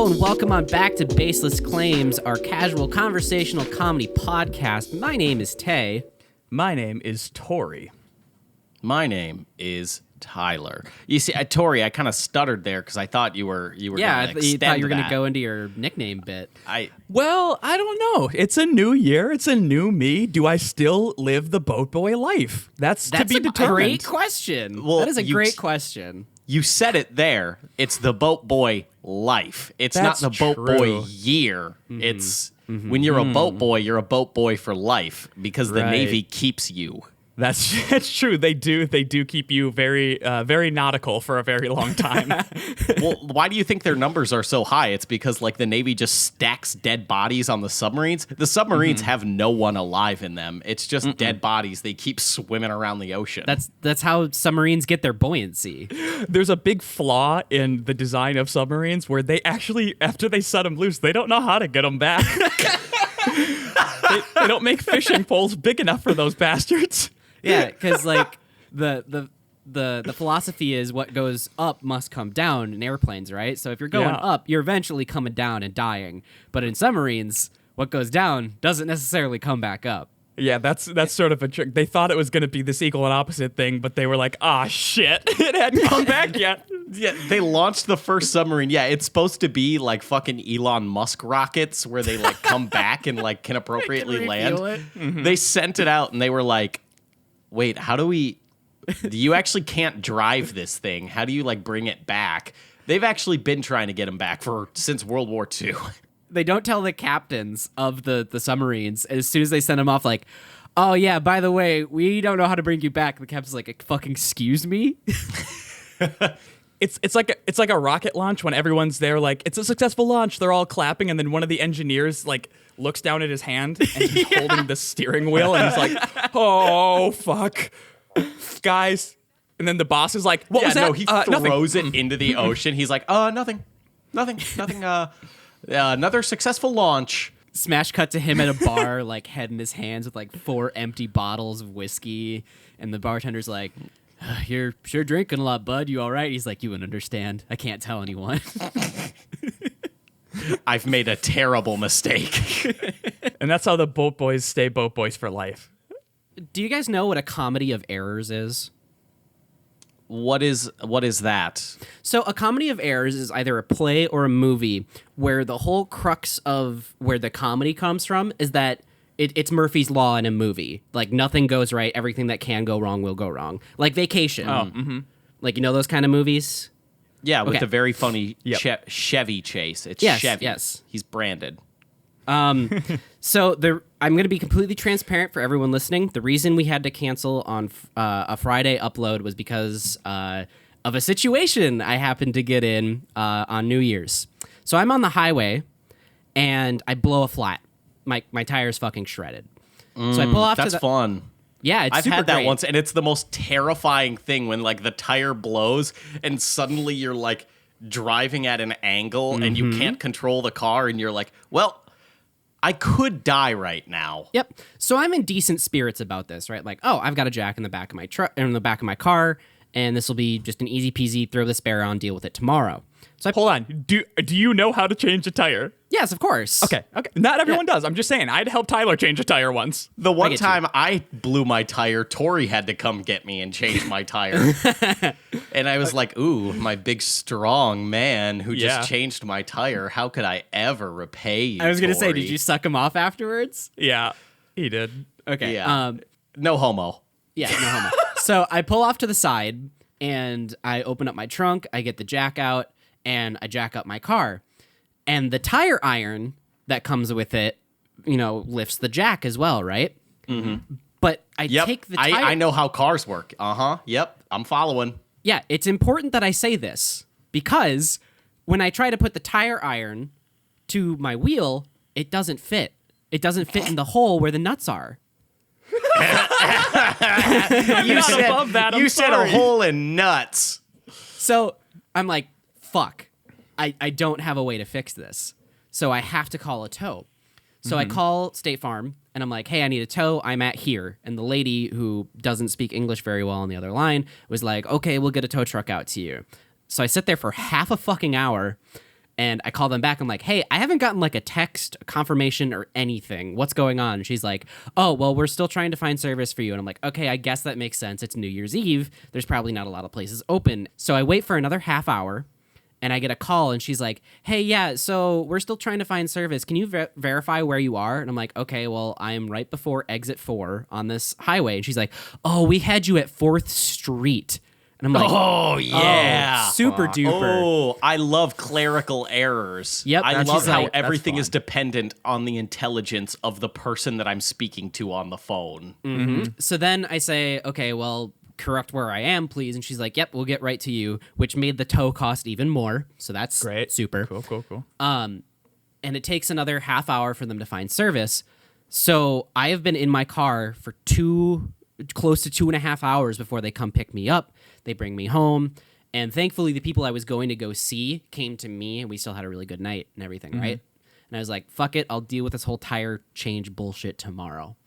and welcome on back to Baseless Claims, our casual conversational comedy podcast. My name is Tay. My name is Tori. My name is Tyler. You see, Tori, I kind of stuttered there because I thought you were. Yeah, you thought you were going to go into your nickname bit. Well, I don't know. It's a new year. It's a new me. Do I still live the boat boy life? That's to be determined. Great question. Well, that is a great question. You said it there. It's the boat boy life. It's That's not the boat true. boy year. Mm-hmm. It's when you're a boat boy for life because the Right. Navy keeps you. That's true. They do keep you very nautical for a very long time. Well, why do you think their numbers are so high? It's because like the Navy just stacks dead bodies on the submarines. The submarines have no one alive in them. It's just dead bodies. They keep swimming around the ocean. That's how submarines get their buoyancy. There's a big flaw in the design of submarines where they actually, after they set them loose, they don't know how to get them back. They don't make fishing poles big enough for those bastards. Yeah, because like the philosophy is what goes up must come down in airplanes, right? So if you're going up, you're eventually coming down and dying. But in submarines, what goes down doesn't necessarily come back up. Yeah, that's sort of a trick. They thought it was going to be this equal and opposite thing, but they were like, ah, shit, it hadn't come back yet. Yeah, they launched the first submarine. Yeah, it's supposed to be like fucking Elon Musk rockets where they like come back and like can appropriately land. They sent it out and they were like, wait, how do you actually can't drive this thing. How do you like bring it back? They've actually been trying to get them back since World War II. They don't tell the captains of the submarines as soon as they send them off, like, oh yeah, by the way, we don't know how to bring you back. The captain's like, fucking excuse me? It's like a rocket launch when everyone's there, like, it's a successful launch. They're all clapping, and then one of the engineers like looks down at his hand and he's holding the steering wheel, and he's like, "Oh fuck, guys!" And then the boss is like, "What was that?" No, he throws it into the ocean. He's like, nothing. Another successful launch." Smash cut to him at a bar, like head in his hands with like 4 empty bottles of whiskey, and the bartender's like, "You're sure drinking a lot, bud. You all right?" He's like, "You wouldn't understand. I can't tell anyone." I've made a terrible mistake. And that's how the boat boys stay boat boys for life. Do you guys know what a comedy of errors is? What is that? So a comedy of errors is either a play or a movie where the whole crux of where the comedy comes from is that it's Murphy's Law in a movie. Like, nothing goes right. Everything that can go wrong will go wrong. Like Vacation. Like, you know those kind of movies? Yeah, with the very funny Chevy chase. It's Chevy. Yes. He's branded. So I'm going to be completely transparent for everyone listening. The reason we had to cancel on a Friday upload was because of a situation I happened to get in on New Year's. So I'm on the highway, and I blow a flat. My tire's fucking shredded. So I pull off. That's fun. Yeah, it's I've super had that great. once, and it's the most terrifying thing when like the tire blows, and suddenly you're like driving at an angle, and you can't control the car, and you're like, well, I could die right now. Yep. So I'm in decent spirits about this, right? Like, oh, I've got a jack in the back of my truck, in the back of my car, and this will be just an easy peasy. Throw the spare on, deal with it tomorrow. So Hold on. Do you know how to change a tire? Yes, of course. Okay. Not everyone does. I'm just saying. I'd help Tyler change a tire once. The one time I blew my tire, Tori had to come get me and change my tire. And I was like, ooh, my big, strong man who just changed my tire. How could I ever repay you, I was going to say, Tori? did you suck him off afterwards? Yeah, he did. Okay. Yeah. No homo. Yeah, no homo. So I pull off to the side, and I open up my trunk, I get the jack out, and I jack up my car. And the tire iron that comes with it, lifts the jack as well, right? Mm-hmm. But I take the tire... I know how cars work. Yep, I'm following. Yeah, it's important that I say this, because when I try to put the tire iron to my wheel, it doesn't fit. It doesn't fit in the hole where the nuts are. You said a hole in nuts. So I'm like, fuck, I don't have a way to fix this. So I have to call a tow. So I call State Farm, and I'm like, hey, I need a tow. I'm at here. And the lady who doesn't speak English very well on the other line was like, okay, we'll get a tow truck out to you. So I sit there for half a fucking hour, And I call them back. I'm like, hey, I haven't gotten like a text, a confirmation, or anything. What's going on? And she's like, oh, well, we're still trying to find service for you. And I'm like, okay, I guess that makes sense. It's New Year's Eve. There's probably not a lot of places open. So I wait for another half hour and I get a call and she's like, hey, yeah, so we're still trying to find service. Can you verify where you are? And I'm like, okay, well, I'm right before exit 4 on this highway. And she's like, oh, we had you at 4th Street. And I'm like, oh, yeah. Super duper. Oh, I love clerical errors. Yep. I And love she's how like, everything fun. is dependent on the intelligence of the person that I'm speaking to on the phone. So then I say, okay, well, correct where I am, please. And she's like, yep, we'll get right to you, which made the tow cost even more. So that's Great. super. Cool. And it takes another half hour for them to find service. So I have been in my car for close to 2.5 hours before they come pick me up. They bring me home. And thankfully, the people I was going to go see came to me, and we still had a really good night and everything, right? And I was like, fuck it, I'll deal with this whole tire change bullshit tomorrow.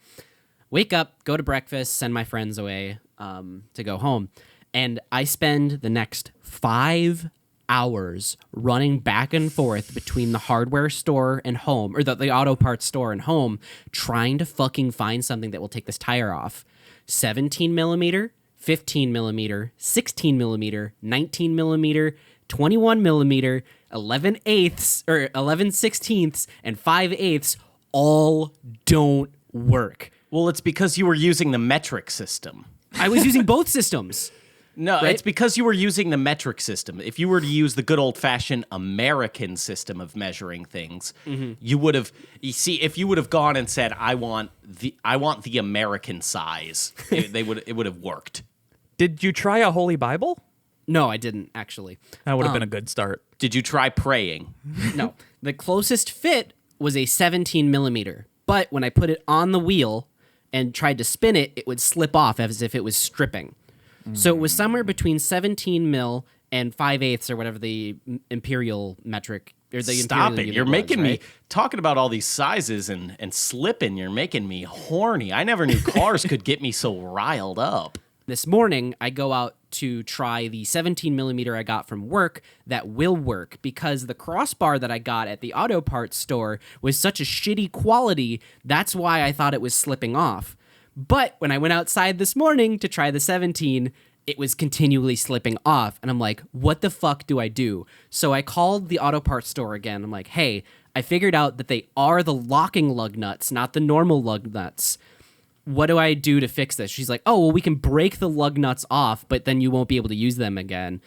Wake up, go to breakfast, send my friends away to go home. And I spend the next 5 hours running back and forth between the hardware store and home, or the auto parts store and home, trying to fucking find something that will take this tire off. 17 millimeter, 15 millimeter, 16 millimeter, 19 millimeter, 21 millimeter, 11 eighths or 11 sixteenths, and 5 eighths all don't work. Well, it's because you were using the metric system. I was using both systems. No, Right? it's because you were using the metric system. If you were to use the good old-fashioned American system of measuring things, you would have. You see, if you would have gone and said, "I want the American size," it would have worked. Did you try a Holy Bible? No, I didn't actually. That would have been a good start. Did you try praying? No, the closest fit was a 17 millimeter, but when I put it on the wheel and tried to spin it, it would slip off as if it was stripping. So it was somewhere between 17 mil and 5 eighths or whatever the imperial metric or the Stop imperial it! unit You're was, making me right? talking about all these sizes and slipping. You're making me horny. I never knew cars could get me so riled up. This morning, I go out to try the 17 millimeter I got from work that will work because the crossbar that I got at the auto parts store was such a shitty quality. That's why I thought it was slipping off. But when I went outside this morning to try the 17, it was continually slipping off. And I'm like, what the fuck do I do? So I called the auto parts store again. I'm like, hey, I figured out that they are the locking lug nuts, not the normal lug nuts. What do I do to fix this? She's like, oh, well, we can break the lug nuts off, but then you won't be able to use them again.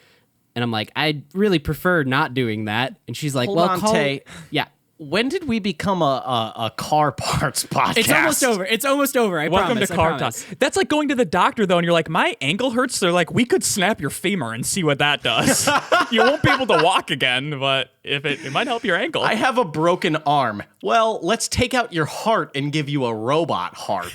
And I'm like, I'd really prefer not doing that. And she's like, Hold well, on, call... Tay. Yeah. When did we become a car parts podcast? It's almost over. It's almost over. I Welcome promise. to Car I Talk. promise. That's like going to the doctor, though, and you're like, my ankle hurts. They're like, we could snap your femur and see what that does. You won't be able to walk again, but if it might help your ankle. I have a broken arm. Well, let's take out your heart and give you a robot heart.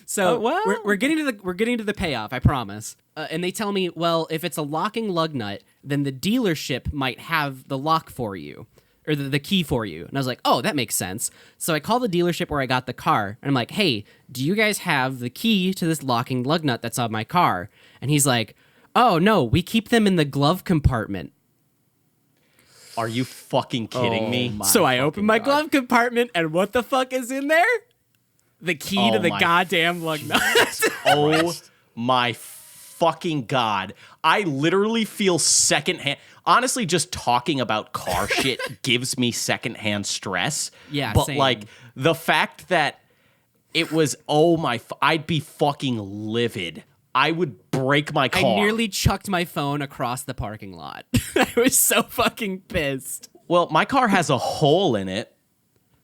So well. we're getting to the payoff. I promise. And they tell me, well, if it's a locking lug nut, then the dealership might have the lock for you. Or the key for you. And I was like, oh, that makes sense. So I call the dealership where I got the car. And I'm like, hey, do you guys have the key to this locking lug nut that's on my car? And he's like, oh, no, we keep them in the glove compartment. Are you fucking kidding me? So I open my glove compartment, and what the fuck is in there? The key to the my goddamn lug nut. Oh my fucking God. I literally feel secondhand. Honestly, just talking about car shit gives me secondhand stress. Yeah, but same. like the fact that it was, I'd be fucking livid. I would break my car. I nearly chucked my phone across the parking lot. I was so fucking pissed. Well, my car has a hole in it.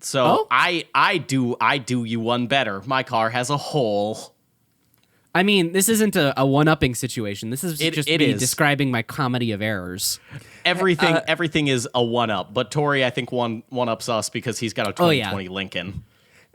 So Oh? I do you one better. My car has a hole. I mean, this isn't a one-upping situation. This is just it me is. describing my comedy of errors. Everything is a one-up. But Tori, I think one-ups us because he's got a 2020 Lincoln.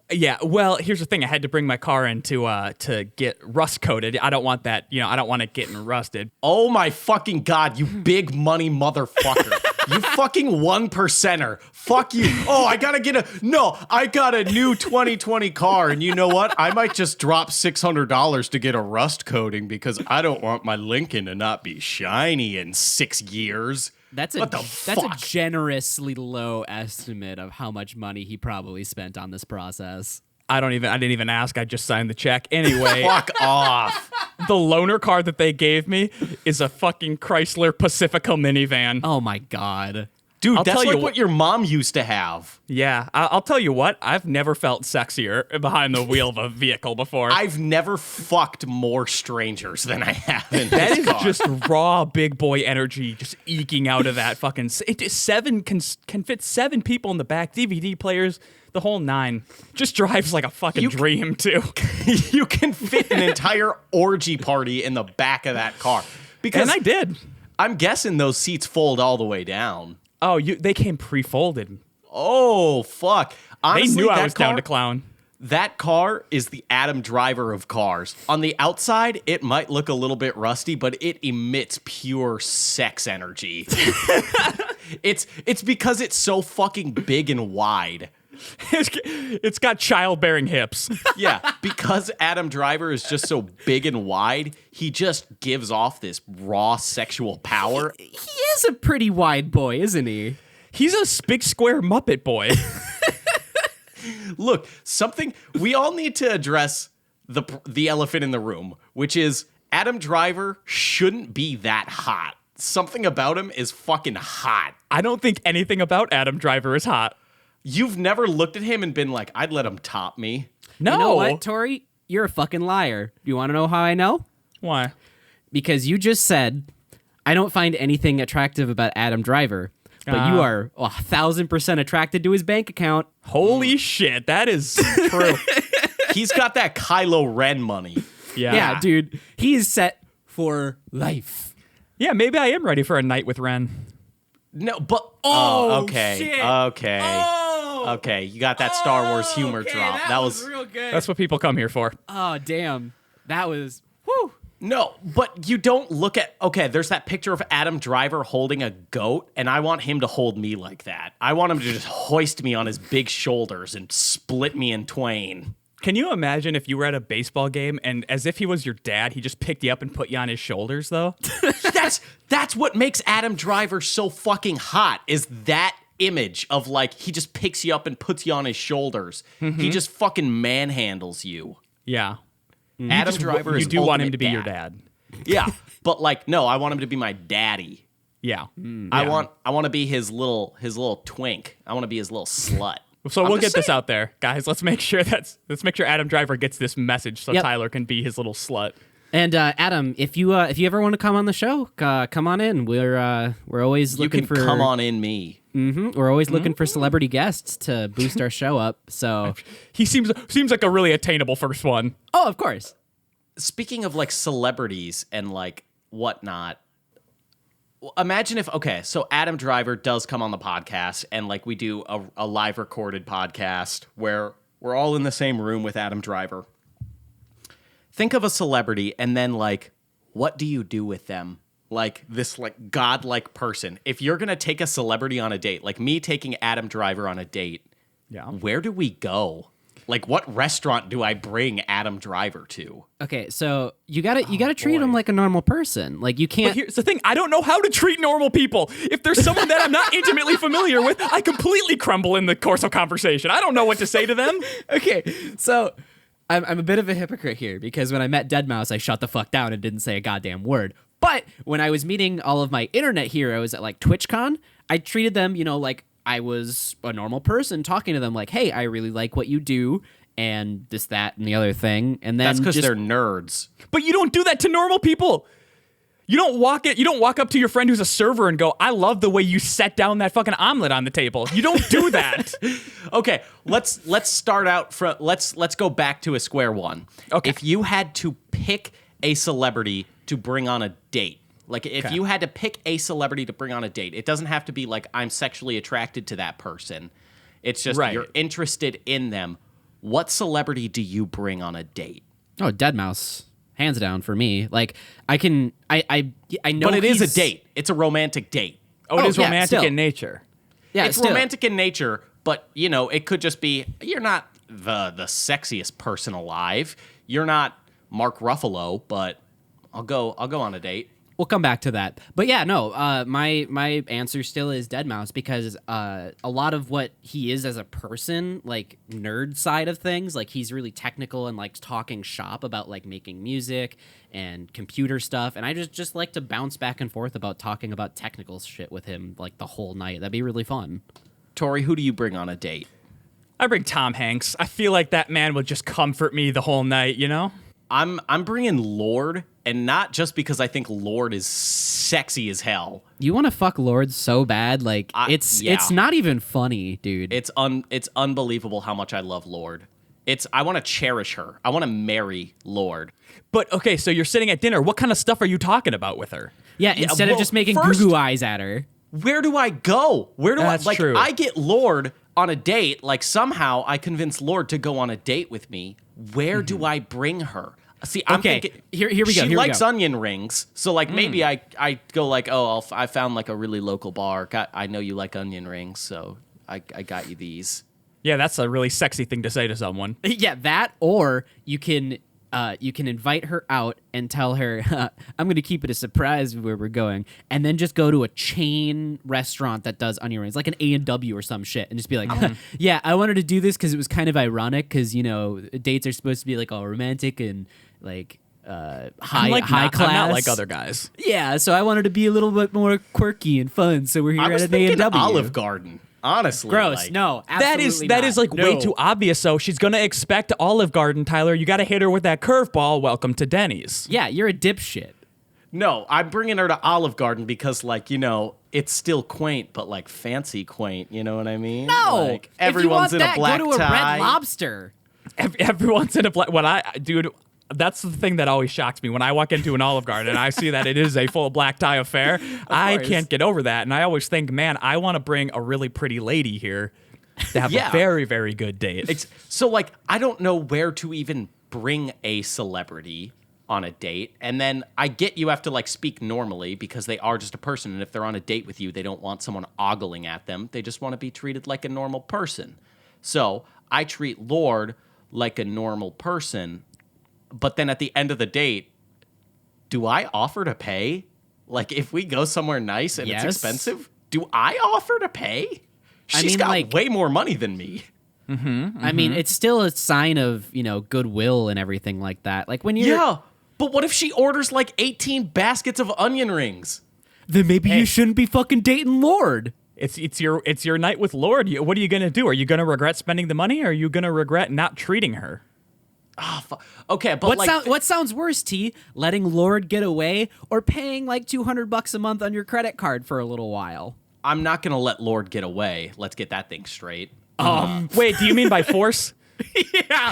Yeah, well, here's the thing. I had to bring my car in to get rust coated. I don't want that, I don't want it getting rusted. Oh my fucking God, you big money motherfucker. You fucking 1%er. Fuck you. Oh, I got a new 2020 car, and you know what? I might just drop $600 to get a rust coating because I don't want my Lincoln to not be shiny in 6 years. That's What the a fuck? generously low estimate of how much money he probably spent on this process. I didn't even ask. I just signed the check. Anyway, Fuck off. the loaner car that they gave me is a fucking Chrysler Pacifica minivan. Oh my god. Dude, I'll that's tell you like what your mom used to have. Yeah, I'll tell you what. I've never felt sexier behind the wheel of a vehicle before. I've never fucked more strangers than I have in That this is car. just raw big boy energy, just eking out of that fucking. Seven can fit 7 people in the back, DVD players, the whole 9. Just drives like a fucking dream too. You can fit an entire orgy party in the back of that car. Because And I did. I'm guessing those seats fold all the way down. Oh, they came pre-folded. Oh, fuck. Honestly, They knew I that was car, down to clown. That car is the Adam Driver of cars. On the outside, it might look a little bit rusty, but it emits pure sex energy. It's because it's so fucking big and wide. It's got childbearing hips. Yeah, because Adam Driver is just so big and wide, he just gives off this raw sexual power. He is a pretty wide boy, isn't he? He's a big square Muppet boy. Look, something we all need to address the elephant in the room, which is Adam Driver shouldn't be that hot. Something about him is fucking hot. I don't think anything about Adam Driver is hot. You've never looked at him and been like, I'd let him top me. No. You know what, Tori? You're a fucking liar. Do you want to know how I know? Why? Because you just said, I don't find anything attractive about Adam Driver, but you are 1,000% attracted to his bank account. Holy shit, that is true. He's got that Kylo Ren money. Yeah, dude. He is set for life. Yeah, maybe I am ready for a night with Ren. No, but okay, shit. okay. Okay, you got that Star Wars humor drop. That was real good. That's what people come here for. Oh, damn. That was, whew. no, but you don't look at. Okay, there's that picture of Adam Driver holding a goat, and I want him to hold me like that. I want him to just hoist me on his big shoulders and split me in twain. Can you imagine if you were at a baseball game and as if he was your dad, he just picked you up and put you on his shoulders, though? That's what makes Adam Driver so fucking hot. Is that image of like he just picks you up and puts you on his shoulders. He just fucking manhandles you. Yeah. Adam Driver is You do want him ultimate to be your dad. Yeah, but like no, I want him to be my daddy. Yeah. I want to be his little twink. I want to be his little slut. So we'll just get this saying. out there, guys. Let's make sure Adam Driver gets this message so Yep. Tyler can be his little slut. And Adam, if you ever want to come on the show, come on in. We're always You looking can for come on in me. We're always looking for celebrity guests to boost our show up. So, He seems like a really attainable first one. oh, of course. Speaking of like celebrities and like whatnot, imagine if so Adam Driver does come on the podcast and like we do a live recorded podcast where we're all in the same room with Adam Driver. Think of a celebrity and then like what do you do with them? Like this like godlike person. If you're gonna take a celebrity on a date, like me taking Adam Driver on a date, Yeah. where do we go? Like what restaurant do I bring Adam Driver to? Okay, so you gotta treat him like a normal person. Like you But can't. here's the thing, I don't know how to treat normal people. If there's someone that I'm not intimately familiar with, I completely crumble in the course of conversation. I don't know what to say to them. Okay, so I'm a bit of a hypocrite here because when I met Deadmau5, I shut the fuck down and didn't say a goddamn word. But when I was meeting all of my internet heroes at like TwitchCon, I treated them, like I was a normal person talking to them like, hey, I really like what you do and this, that, and the other thing. And then That's because just- they're nerds. But you don't do that to normal people. You don't walk up to your friend who's a server and go, I love the way you set down that fucking omelet on the table. You don't do that. Okay, let's start out from let's go back to a square one. Okay. If you had to pick a celebrity to bring on a date, like if you had to pick a celebrity to bring on a date, it doesn't have to be like I'm sexually attracted to that person. It's just Right. you're interested in them. What celebrity do you bring on a date? oh, Deadmau5, hands down for me. Like I know, But it is a he's- date. It's a romantic date. Oh, it is yeah, romantic still. in nature. Yeah, It's still. romantic in nature, but it could just be you're not the sexiest person alive. You're not Mark Ruffalo, but I'll go on a date. we'll come back to that. But yeah, no, my answer still is Deadmau5 because a lot of what he is as a person, like nerd side of things, like he's really technical and likes talking shop about like making music and computer stuff, and I just like to bounce back and forth about talking about technical shit with him like the whole night. That'd be really fun. Tori, who do you bring on a date? I bring Tom Hanks. I feel like that man would just comfort me the whole night, you know? I'm bringing Lorde, and not just because I think Lorde is sexy as hell. You want to fuck Lorde so bad, like it's not even funny, dude. It's unbelievable how much I love Lorde. I want to cherish her. I want to marry Lorde. But okay, so you're sitting at dinner. What kind of stuff are you talking about with her? Yeah, instead of just making goo-goo eyes at her. Where do I go? That's true. I get Lorde on a date, like somehow I convince Lorde to go on a date with me. Where do I bring her? See, I'm thinking, here we go. She likes onion rings, so like maybe I go like, oh, I found like a really local bar. I know you like onion rings, so I got you these. Yeah, that's a really sexy thing to say to someone. Yeah, that, or you can invite her out and tell her, I'm going to keep it a surprise where we're going, and then just go to a chain restaurant that does onion rings, like an A&W or some shit, and just be like, yeah, I wanted to do this because it was kind of ironic because, you know, dates are supposed to be like all romantic and like high class. I'm not like other guys. Yeah, so I wanted to be a little bit more quirky and fun, so we're here at an A&W. Olive Garden. Honestly, gross. Like, no, absolutely that is like way too obvious. So she's gonna expect Olive Garden, Tyler. You got to hit her with that curveball. Welcome to Denny's. Yeah, you're a dipshit. No, I'm bringing her to Olive Garden because, like, you know, it's still quaint, but like fancy quaint. You know what I mean? No, like, everyone's if you want in a black go to tie. a Red Lobster. Everyone's in a black. Dude. That's the thing that always shocks me when I walk into an Olive Garden and I see that it is a full black tie affair. I can't get over that, and I always think, man, I want to bring a really pretty lady here to have a very, very good date. So, like, I don't know where to even bring a celebrity on a date, and then I get you have to like speak normally because they are just a person, and if they're on a date with you, they don't want someone ogling at them. They just want to be treated like a normal person. So I treat Lorde like a normal person. But then at the end of the date, do I offer to pay? Like, if we go somewhere nice and it's expensive, do I offer to pay? She's got like, way more money than me. I mean, it's still a sign of, you know, goodwill and everything like that. Like when you're... Yeah, but what if she orders like 18 baskets of onion rings? Then maybe you shouldn't be fucking dating Lorde. It's your night with Lorde. What are you going to do? Are you going to regret spending the money, or are you going to regret not treating her? Oh, okay, but what sounds worse, T? Letting Lorde get away or paying like $200 a month on your credit card for a little while? I'm not gonna let Lorde get away. Let's get that thing straight. Wait, do you mean by force? Yeah.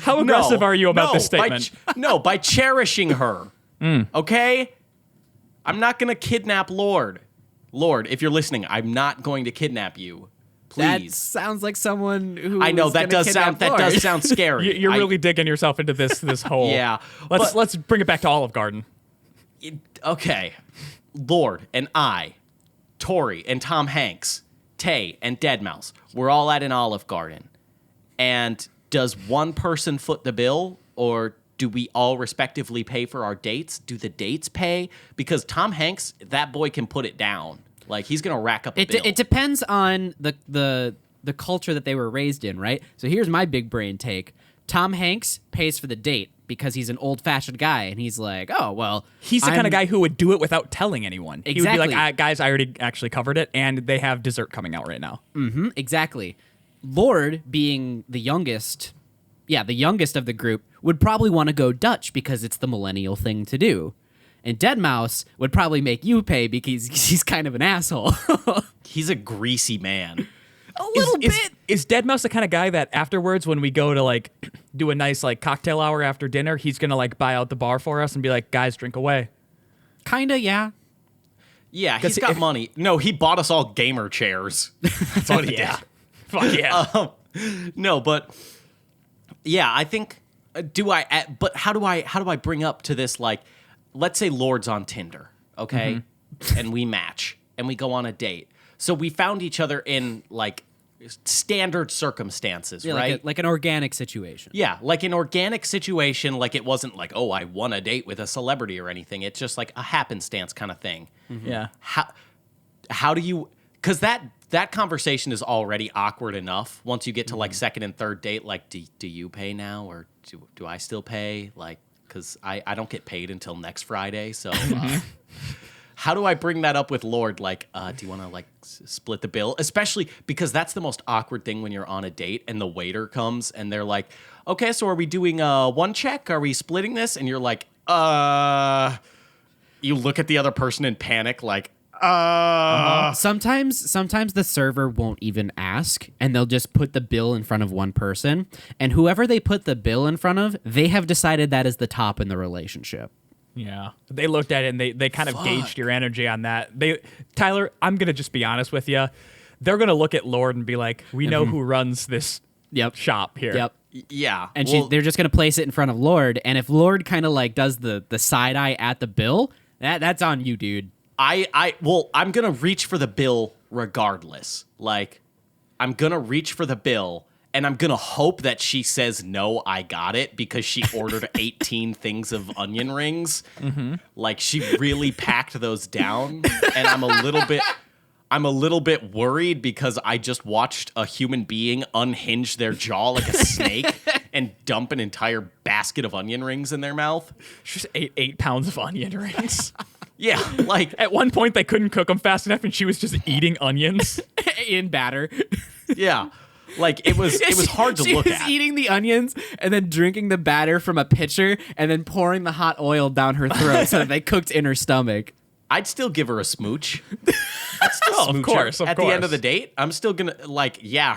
How aggressive are you about this statement? By cherishing her. Okay? I'm not gonna kidnap Lorde. Lorde, if you're listening, I'm not going to kidnap you. Please. That sounds like someone who I know that does sound scary. You're really digging yourself into this hole. Yeah. Let's bring it back to Olive Garden. Okay. Lorde and I, Tori and Tom Hanks, Tay and Deadmau5, we're all at an Olive Garden. And does one person foot the bill, or do we all respectively pay for our dates? Do the dates pay? Because Tom Hanks, that boy can put it down. Like, he's going to rack up a bill. It depends on the culture that they were raised in, right? So here's my big brain take. Tom Hanks pays for the date because he's an old-fashioned guy, and he's like, oh, well... He's the kind of guy who would do it without telling anyone. Exactly. He would be like, guys, I already actually covered it, and they have dessert coming out right now. Mm-hmm, exactly. Lorde, being the youngest of the group, would probably want to go Dutch because it's the millennial thing to do. And Deadmau5 would probably make you pay because he's kind of an asshole. He's a greasy man. A little bit. Is Deadmau5 the kind of guy that afterwards, when we go to like do a nice like cocktail hour after dinner, he's gonna like buy out the bar for us and be like, guys, drink away? Kinda, yeah. Yeah, he's got money. No, he bought us all gamer chairs. That's what he did. Fuck yeah. No, but yeah, I think. But how do I bring up to this, like, let's say Lorde's on Tinder, okay, and we match and we go on a date. So we found each other in like standard circumstances, Yeah, right? like an organic situation. Yeah, like an organic situation, like it wasn't like, oh, I won a date with a celebrity or anything. It's just like a happenstance kind of thing. Yeah. How do you, because that conversation is already awkward enough once you get to like second and third date, like, do you pay now or do I still pay? Like, because I don't get paid until next Friday, so how do I bring that up with Lorde? Like, do you want to like split the bill? Especially because that's the most awkward thing when you're on a date and the waiter comes and they're like, okay, so are we doing one check? Are we splitting this? And you're like, you look at the other person in panic, like, Sometimes the server won't even ask, and they'll just put the bill in front of one person, and whoever they put the bill in front of, they have decided that is the top in the relationship. Yeah. They looked at it and they kind of gauged your energy on that. Tyler, I'm going to just be honest with you. They're going to look at Lorde and be like, we know who runs this shop here. Yep. yeah. And well, they're just going to place it in front of Lorde, and if Lorde kind of like does the side eye at the bill, that's on you, dude. I'm gonna reach for the bill regardless. Like, I'm gonna reach for the bill, and I'm gonna hope that she says no, I got it, because she ordered 18 things of onion rings. Like, she really packed those down, and I'm a little bit worried because I just watched a human being unhinge their jaw like a snake and dump an entire basket of onion rings in their mouth. She just ate 8 pounds of onion rings. Yeah, like At one point, they couldn't cook them fast enough, and she was just eating onions. In batter. yeah, like it was hard to look She was at. eating the onions and then drinking the batter from a pitcher and then pouring the hot oil down her throat so that they cooked in her stomach. I'd still give her a smooch. I'd still Of smooch her. course, of At the end of course. the date, I'm still gonna like, yeah,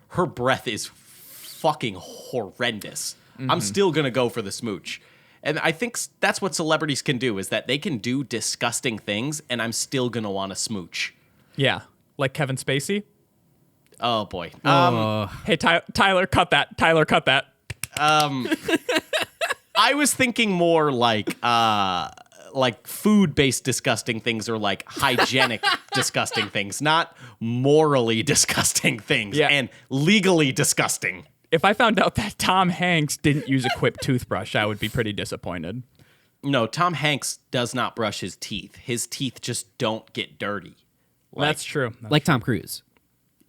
her breath is fucking horrendous. I'm still gonna go for the smooch. And I think that's what celebrities can do, is that they can do disgusting things, and I'm still gonna want to smooch. Yeah. Like Kevin Spacey. Oh boy. Hey, Tyler, cut that. Tyler, cut that. I was thinking more like food-based disgusting things, or like hygienic disgusting things, not morally disgusting things and legally disgusting. If I found out that Tom Hanks didn't use a Quip toothbrush, I would be pretty disappointed. No, Tom Hanks does not brush his teeth. His teeth just don't get dirty. That's true. Like Tom Cruise.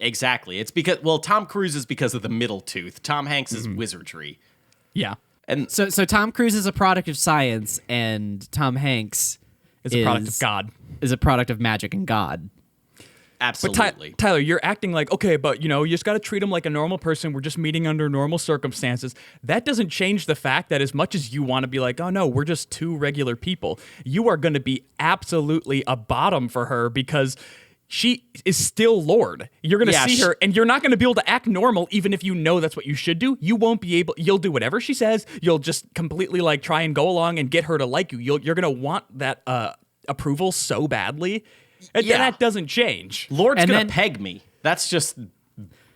Exactly. It's because, well, Tom Cruise is because of the middle tooth. Tom Hanks is wizardry. Yeah. And So Tom Cruise is a product of science, and Tom Hanks It's a product of God. Is a product of magic and God. absolutely. Tyler, you're acting like, okay, but you just got to treat him like a normal person. We're just meeting under normal circumstances. That doesn't change the fact that as much as you want to be like, oh no, we're just two regular people, you are going to be absolutely a bottom for her because she is still Lorde. You're going to see her and you're not going to be able to act normal even if you know that's what you should do. You won't be able, you'll do whatever she says. You'll just completely like try and go along and get her to like you. You're going to want that approval so badly. And that doesn't change. Lorde's going to peg me. That's just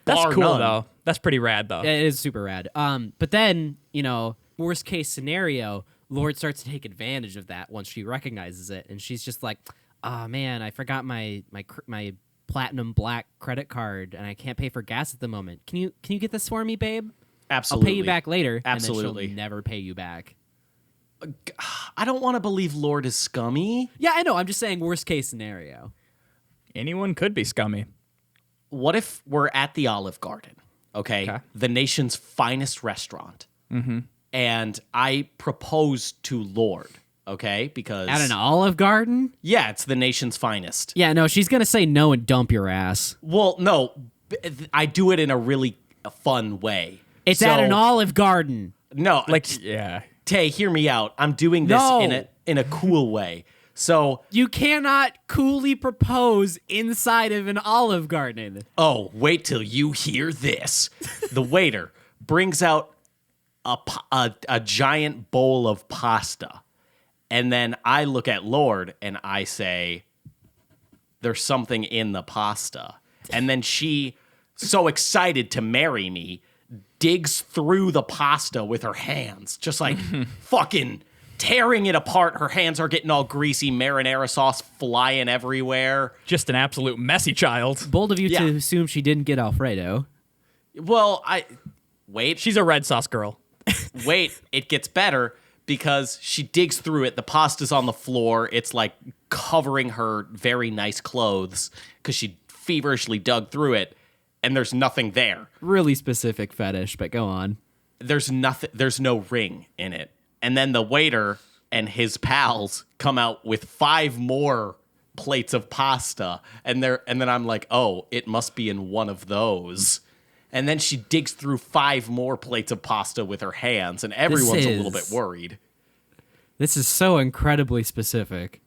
That's bar cool none. though. That's pretty rad though. It is super rad. But then, worst case scenario, Lorde starts to take advantage of that once she recognizes it, and she's just like, "Oh man, I forgot my platinum black credit card, and I can't pay for gas at the moment. Can you get this for me, babe? Absolutely. I'll pay you back later." Absolutely. And then she'll never pay you back. I don't want to believe Lorde is scummy. Yeah, I know. I'm just saying worst case scenario. Anyone could be scummy. What if we're at the Olive Garden, okay? The nation's finest restaurant. And I propose to Lorde, okay? Because At an Olive Garden? yeah, it's the nation's finest. Yeah, no, she's gonna say no and dump your ass. Well, no, I do it in a really fun way. It's at an Olive Garden. No, Yeah. Tay, hear me out. I'm doing this No. in a cool way. So, You cannot coolly propose inside of an Olive Garden. oh, wait till you hear this. The waiter brings out a giant bowl of pasta. And then I look at Lorde and I say, there's something in the pasta. And then she, so excited to marry me, digs through the pasta with her hands, just like fucking tearing it apart. Her hands are getting all greasy, marinara sauce flying everywhere. Just an absolute messy child. Bold of you Yeah. to assume she didn't get Alfredo. Well, wait, She's a red sauce girl. wait, it gets better because she digs through it. The pasta's on the floor. It's like covering her very nice clothes because she feverishly dug through it, and there's nothing there. Really specific fetish, but go on. There's nothing. There's no ring in it. And then the waiter and his pals come out with 5 more plates of pasta, and then I'm like, oh, it must be in one of those. And then she digs through 5 more plates of pasta with her hands, and everyone's a little bit worried. This is so incredibly specific.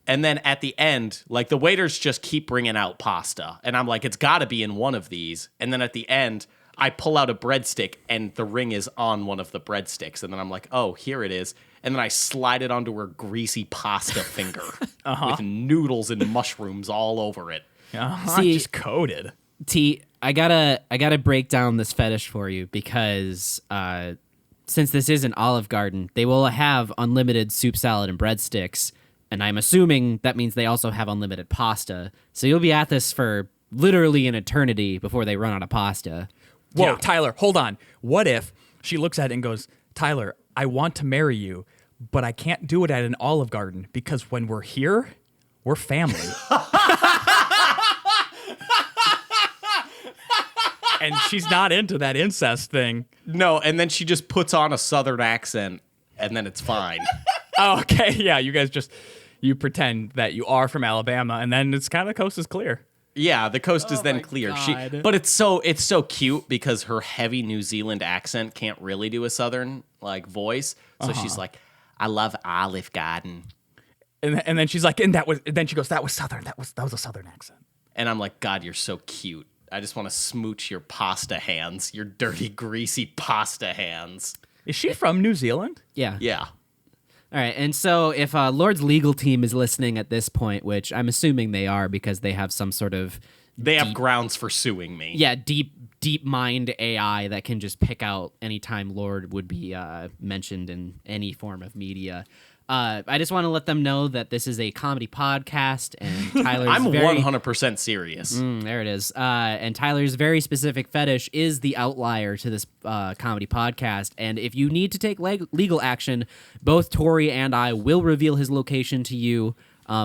And then at the end, like, the waiters just keep bringing out pasta, and I'm like, it's got to be in one of these. And then at the end, I pull out a breadstick, and the ring is on one of the breadsticks. And then I'm like, oh, here it is. And then I slide it onto her greasy pasta finger with noodles and mushrooms all over it. See- Just coated. T, I gotta break down this fetish for you because since this is an Olive Garden, they will have unlimited soup, salad, and breadsticks, and I'm assuming that means they also have unlimited pasta. So you'll be at this for literally an eternity before they run out of pasta. Whoa, Yeah. Tyler, hold on. What if she looks at it and goes, Tyler, I want to marry you, but I can't do it at an Olive Garden because when we're here, we're family. And she's not into that incest thing. No, and then she just puts on a Southern accent, and then it's fine. Oh, okay, yeah, you guys you pretend that you are from Alabama, and then it's kind of coast is clear. Yeah, the coast is then my clear. God. But it's so cute because her heavy New Zealand accent can't really do a Southern like voice. So she's like, I love Olive Garden. And then she's like, then she goes, that was Southern. That was a Southern accent. And I'm like, God, you're so cute. I just want to smooch your pasta hands, your dirty, greasy pasta hands. Is she from New Zealand? Yeah. Yeah. All right, and so if Lorde's legal team is listening at this point, which I'm assuming they are because they have some sort of They have grounds for suing me. deep mind AI that can just pick out any time Lorde would be mentioned in any form of media. I just want to let them know that this is a comedy podcast, and Tyler's I'm very 100% serious. there it is. And Tyler's very specific fetish is the outlier to this comedy podcast. And if you need to take legal action, both Tori and I will reveal his location to you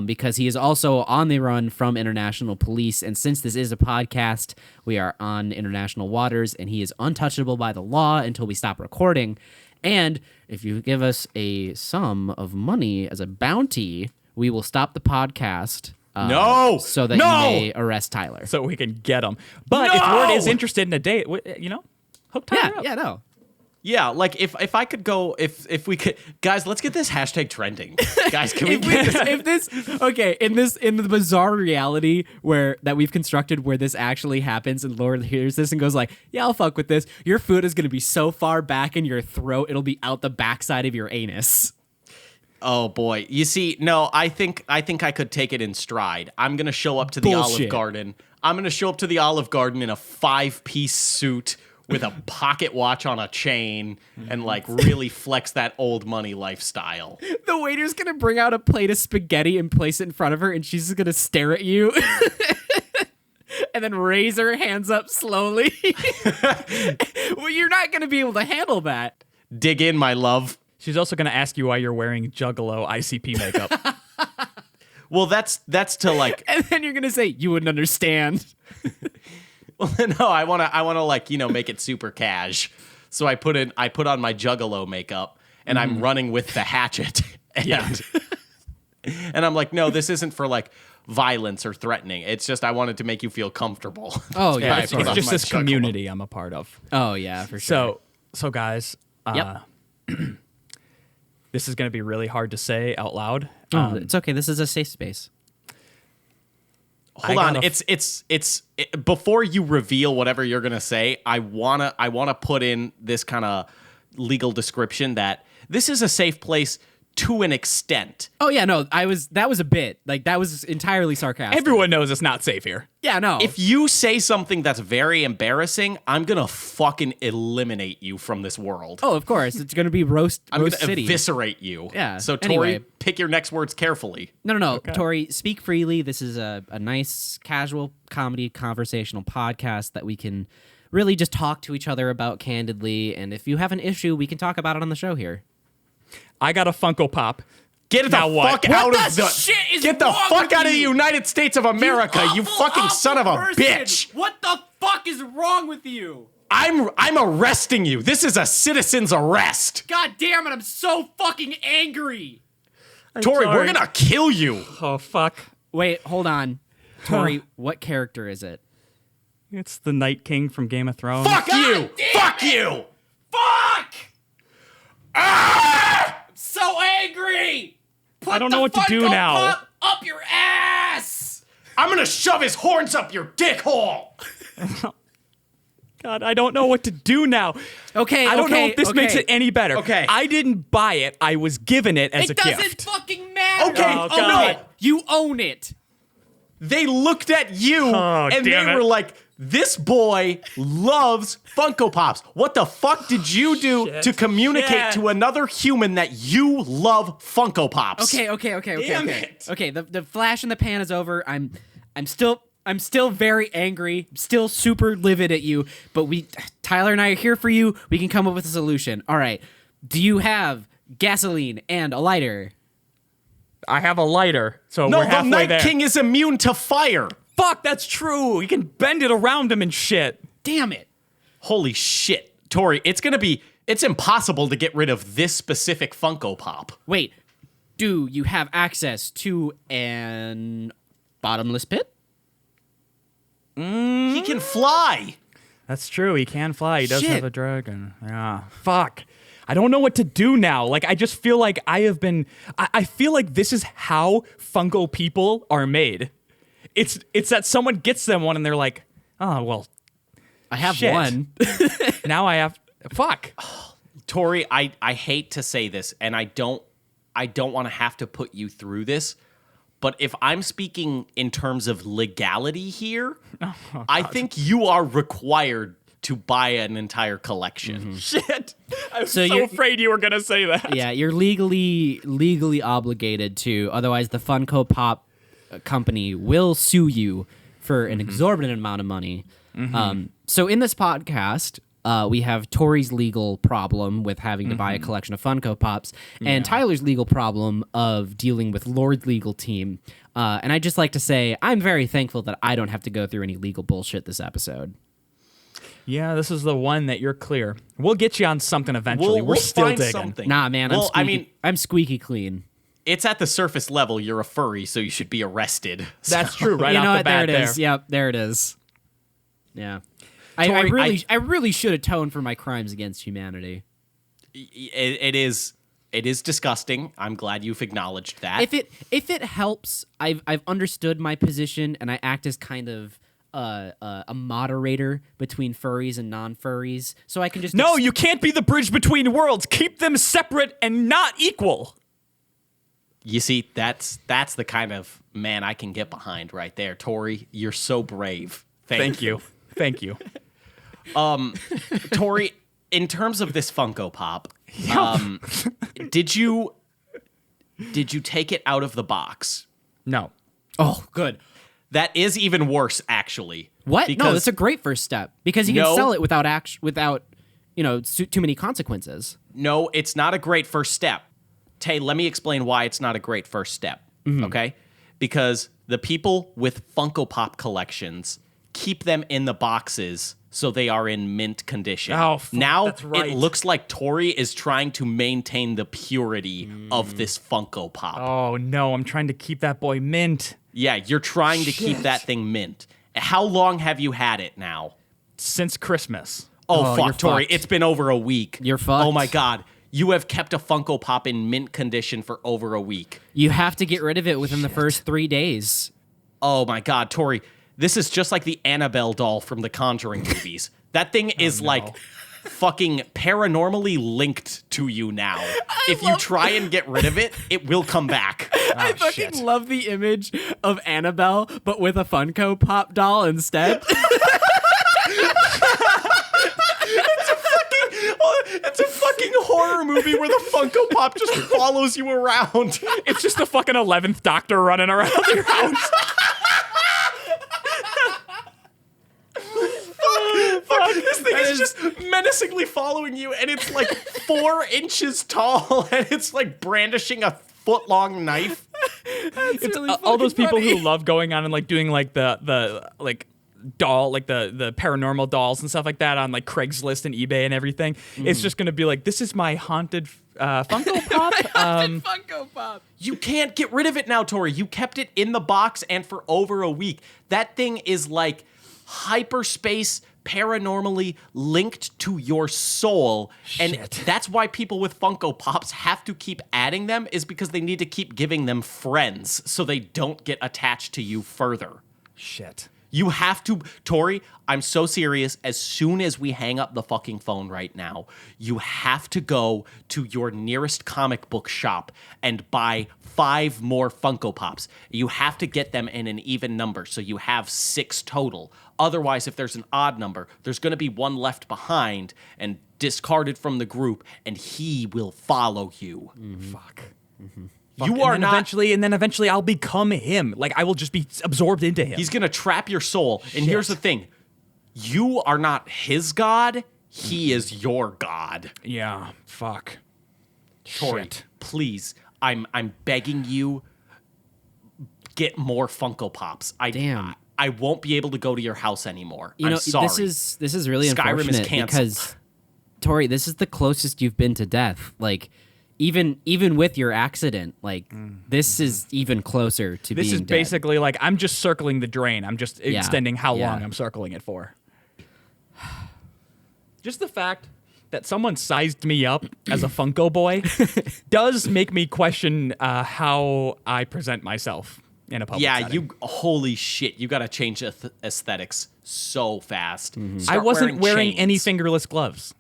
because he is also on the run from international police. And since this is a podcast, we are on international waters, and he is untouchable by the law until we stop recording. And if you give us a sum of money as a bounty, we will stop the podcast. No! So that No! you may arrest Tyler. So we can get him. But if No! Lorde is interested in a date, hook Tyler up. No. Yeah, like if I could go, if we could, guys, let's get this hashtag trending. Guys, can we if this okay in the bizarre reality that we've constructed where this actually happens and Lorde hears this and goes like, yeah, I'll fuck with this, your food is gonna be so far back in your throat it'll be out the backside of your anus. Oh boy. You see, no, I think I could take it in stride. I'm going to show up to the Bullshit. Olive Garden. I'm going to show up to the Olive Garden in a 5-piece suit with a pocket watch on a chain and like really flex that old money lifestyle. The waiter's gonna bring out a plate of spaghetti and place it in front of her, and she's just gonna stare at you. And then raise her hands up slowly. Well, you're not gonna be able to handle that. Dig in, my love. She's also going to ask you why you're wearing Juggalo ICP makeup. Well, that's to like And then you're gonna say, you wouldn't understand. no, I want to like, make it super cash. So I put on my Juggalo makeup and I'm running with the hatchet. And I'm like, no, this isn't for like violence or threatening. It's just I wanted to make you feel comfortable. Oh, yeah. That's why I It's put on just my this Juggalo. community I'm a part of. Oh, yeah, for sure. So guys, Yep. this is going to be really hard to say out loud. It's okay. This is a safe space. Hold on, it's before you reveal whatever you're gonna say, I wanna put in this kind of legal description that this is a safe place to an extent. Oh yeah, no, that was a bit. Like that was entirely sarcastic. Everyone knows it's not safe here. Yeah, no. If you say something that's very embarrassing, I'm gonna fucking eliminate you from this world. Oh, of course. It's going to be roast I'm gonna city. eviscerate you. Yeah, So Tori, anyway. pick your next words carefully. No. Tori, speak freely. This is a nice, casual comedy conversational podcast that we can really just talk to each other about candidly. And if you have an issue, we can talk about it on the show here. I got a Funko Pop. Get the Now what? fuck out What of the the shit is Get the wrong fuck with out of the you? United States of America, you awful, fucking son of a awful person. bitch. What the fuck is wrong with you? I'm arresting you. This is a citizen's arrest. God damn it, I'm so fucking angry. Tori, sorry. we're gonna kill you. Oh, fuck. Wait, hold on. Tori, what character is it? It's the Night King from Game of Thrones. Fuck you! damn Fuck it. you! Fuck! Ah! I'm so angry! Put I don't know what to do Funko now. Pop up your ass! I'm gonna shove his horns up your dick hole. God, I don't know what to do now. Okay, I don't know okay, if this okay. makes it any better. Okay. I didn't buy it. I was given it as It a doesn't gift. fucking matter. Okay, You oh, own God. it. You own it. They looked at you Oh, and damn they it. were like, this boy loves Funko Pops. What the fuck did you do Shit. to communicate Shit. to another human that you love Funko Pops? Okay. Damn it. Okay, the flash in the pan is over. I'm still very angry. I'm still super livid at you, but Tyler and I are here for you. We can come up with a solution. All right. Do you have gasoline and a lighter? I have a lighter, so No, we're the halfway Night there. King is immune to fire. Fuck, that's true. You can bend it around him and shit. Damn it. Holy shit. Tori, it's impossible to get rid of this specific Funko Pop. Wait. Do you have access to an bottomless pit? He can fly. That's true. He can fly. He does Shit. have a dragon. Yeah. Fuck. I don't know what to do now. Like, I just feel like I have been. I feel like this is how Funko people are made. It's that someone gets them one and they're like, oh well, I have Shit. one. now I have. Fuck. Tori, I hate to say this, and I don't want to have to put you through this, but if I'm speaking in terms of legality here, I think you are required to buy an entire collection. Shit. I was So so you're- afraid you were gonna say that. Yeah, you're legally obligated to. Otherwise, the Funko Pop company will sue you for an exorbitant amount of money. So in this podcast, we have Tori's legal problem with having to buy a collection of Funko Pops, and Tyler's legal problem of dealing with Lorde's legal team. And I'd just like to say I'm very thankful that I don't have to go through any legal bullshit this episode. Yeah, this is the one that you're clear. We'll get you on something eventually. We'll We're still find digging. something. Nah, man, Well, I'm squeaky clean. it's at the surface level. You're a furry, so you should be arrested. That's true. Right you off know the what? bat There it is. Yep, there it is. Yeah. Tori, I really should atone for my crimes against humanity. It is disgusting. I'm glad you've acknowledged that. If it helps, I've understood my position, and I act as kind of a moderator between furries and non-furries, so I can just No, you can't be the bridge between worlds. Keep them separate and not equal. You see, that's the kind of man I can get behind right there. Tori, you're so brave. Thank you. Thank you. Tori, in terms of this Funko Pop, did you take it out of the box? No. Oh, good. That is even worse, actually. What? Because No, that's a great first step because you No. can sell it without too many consequences. no, it's not a great first step. Tay, let me explain why it's not a great first step. Okay? Because the people with Funko Pop collections keep them in the boxes so they are in mint condition. Oh, fuck, now that's right. it looks like Tori is trying to maintain the purity of this Funko Pop. Oh, no. I'm trying to keep that boy mint. Yeah, you're trying to keep that thing mint. How long have you had it now? Since Christmas. Oh, you're fuck, Tori. fucked. It's been over a week. You're fucked. Oh, my God. You have kept a Funko Pop in mint condition for over a week. You have to get rid of it within the first 3 days. Oh, my God, Tori. This is just like the Annabelle doll from the Conjuring movies. That thing is like fucking paranormally linked to you now. If you try and get rid of it, it will come back. I fucking love the image of Annabelle, but with a Funko Pop doll instead. It's a fucking horror movie where the Funko Pop just follows you around. It's just the fucking 11th Doctor running around your house. Fuck, this thing is just menacingly following you, and it's like 4 inches tall, and it's like brandishing a foot-long knife. It's really all those fucking people funny. who love going on and like doing like the like doll, like the paranormal dolls and stuff like that on like Craigslist and eBay and everything. It's just gonna be like, this is my haunted Funko Pop. Funko Pop. You can't get rid of it now, Tori. You kept it in the box and for over a week. That thing is like hyperspace paranormally linked to your soul. And Shit. that's why people with Funko Pops have to keep adding them, is because they need to keep giving them friends so they don't get attached to you further. Shit. You have to, Tori, I'm so serious. As soon as we hang up the fucking phone right now, you have to go to your nearest comic book shop and buy 5 more Funko Pops. You have to get them in an even number, so you have 6 total. Otherwise, if there's an odd number, there's going to be one left behind and discarded from the group, and he will follow you. Fuck. You are not. Eventually I'll become him. Like, I will just be absorbed into him. He's going to trap your soul. And here's the thing. You are not his god. He is your god. Yeah. Fuck. Tori, Shit. please, I'm begging you, get more Funko Pops. Damn. I won't be able to go to your house anymore. You know, I'm sorry. this is really Skyrim is unfortunate canceled. because Tori, this is the closest you've been to death. Like, even with your accident, like this is even closer to being This is dead. basically like, I'm just circling the drain. I'm just extending how Yeah. long I'm circling it for. Just the fact that someone sized me up as a Funko boy does make me question how I present myself in a public setting. holy shit, you got to change aesthetics so fast. I Start wasn't wearing chains. any fingerless gloves,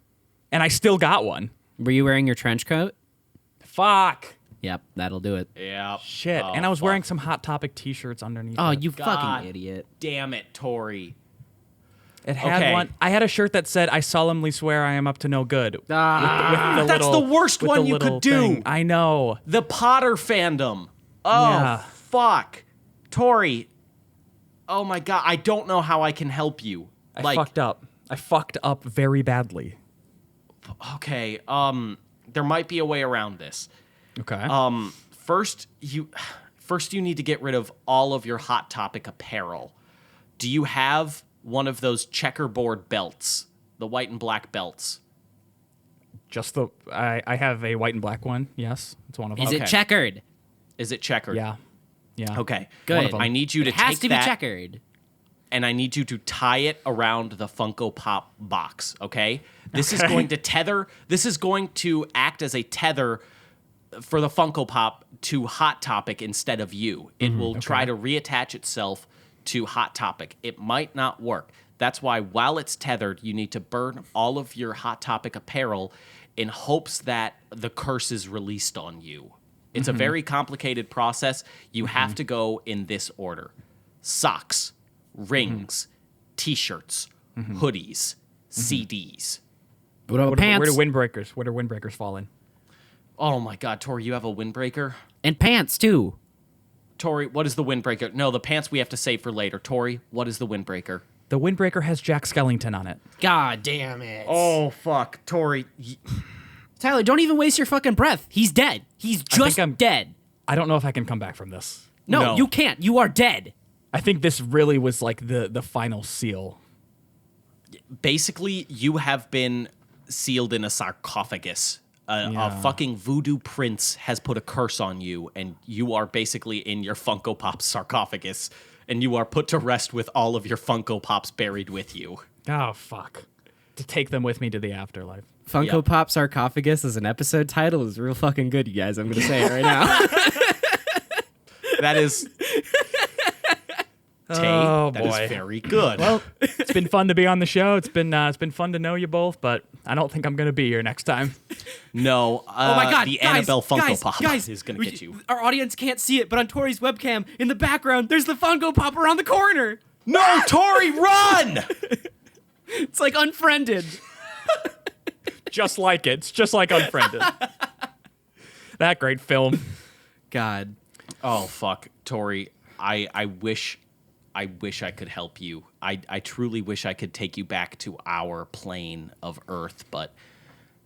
and I still got one. Were you wearing your trench coat? Fuck. Yep, that'll do it. Yeah. Shit. Oh, and I was fuck. wearing some Hot Topic t-shirts underneath. Oh, it. you God. fucking idiot. Damn it, Tori. It had Okay. one. I had a shirt that said, "I solemnly swear I am up to no good." With the That's little- the worst with one the you little could do. thing. I know. The Potter fandom. Oh, Yeah. fuck. Tori. Oh my god, I don't know how I can help you. I fucked up. I fucked up very badly. Okay, there might be a way around this. Okay. First you need to get rid of all of your Hot Topic apparel. Do you have one of those checkerboard belts, the white and black belts? Just the. I have a white and black one. Yes, it's one of them. Is Okay. it checkered? Is it checkered? Yeah. Yeah. Okay. Good. I need you to It has take to be that checkered. and I need you to tie it around the Funko Pop box, okay? This is going to tether. This is going to act as a tether for the Funko Pop to Hot Topic instead of you. It will try to reattach itself to Hot Topic. It might not work. That's why while it's tethered, you need to burn all of your Hot Topic apparel in hopes that the curse is released on you. It's a very complicated process. You have to go in this order. Socks, rings, t-shirts, hoodies, CDs. What about Where pants? do windbreakers fall in? Oh my God, Tori, you have a windbreaker? And pants too. Tori, what is the windbreaker? No, the pants we have to save for later. Tori, what is the windbreaker? The windbreaker has Jack Skellington on it. God damn it. Oh, fuck. Tori, Tyler, don't even waste your fucking breath. He's dead. He's just I'm- dead. I don't know if I can come back from this. No, No. you can't. You are dead. I think this really was like the final seal. basically, you have been sealed in a sarcophagus. A fucking voodoo prince has put a curse on you, and you are basically in your Funko Pop sarcophagus, and you are put to rest with all of your Funko Pops buried with you. Oh, fuck. To take them with me to the afterlife. Funko Yep. Pop Sarcophagus as an episode title is real fucking good, you guys. I'm going to say it right now. That is... Oh, That boy. is very good. Well, it's been fun to be on the show. It's been fun to know you both, but I don't think I'm going to be here next time. no, Oh my God! the guys, Annabelle Funko guys, Pop guys, is going to get you. Our audience can't see it, but on Tori's webcam, in the background, there's the Funko Pop around the corner. No, Tori, run! It's like Unfriended. Just like it. It's just like Unfriended. That great film. God. Oh fuck, Tori, I wish I could help you. I truly wish I could take you back to our plane of Earth, but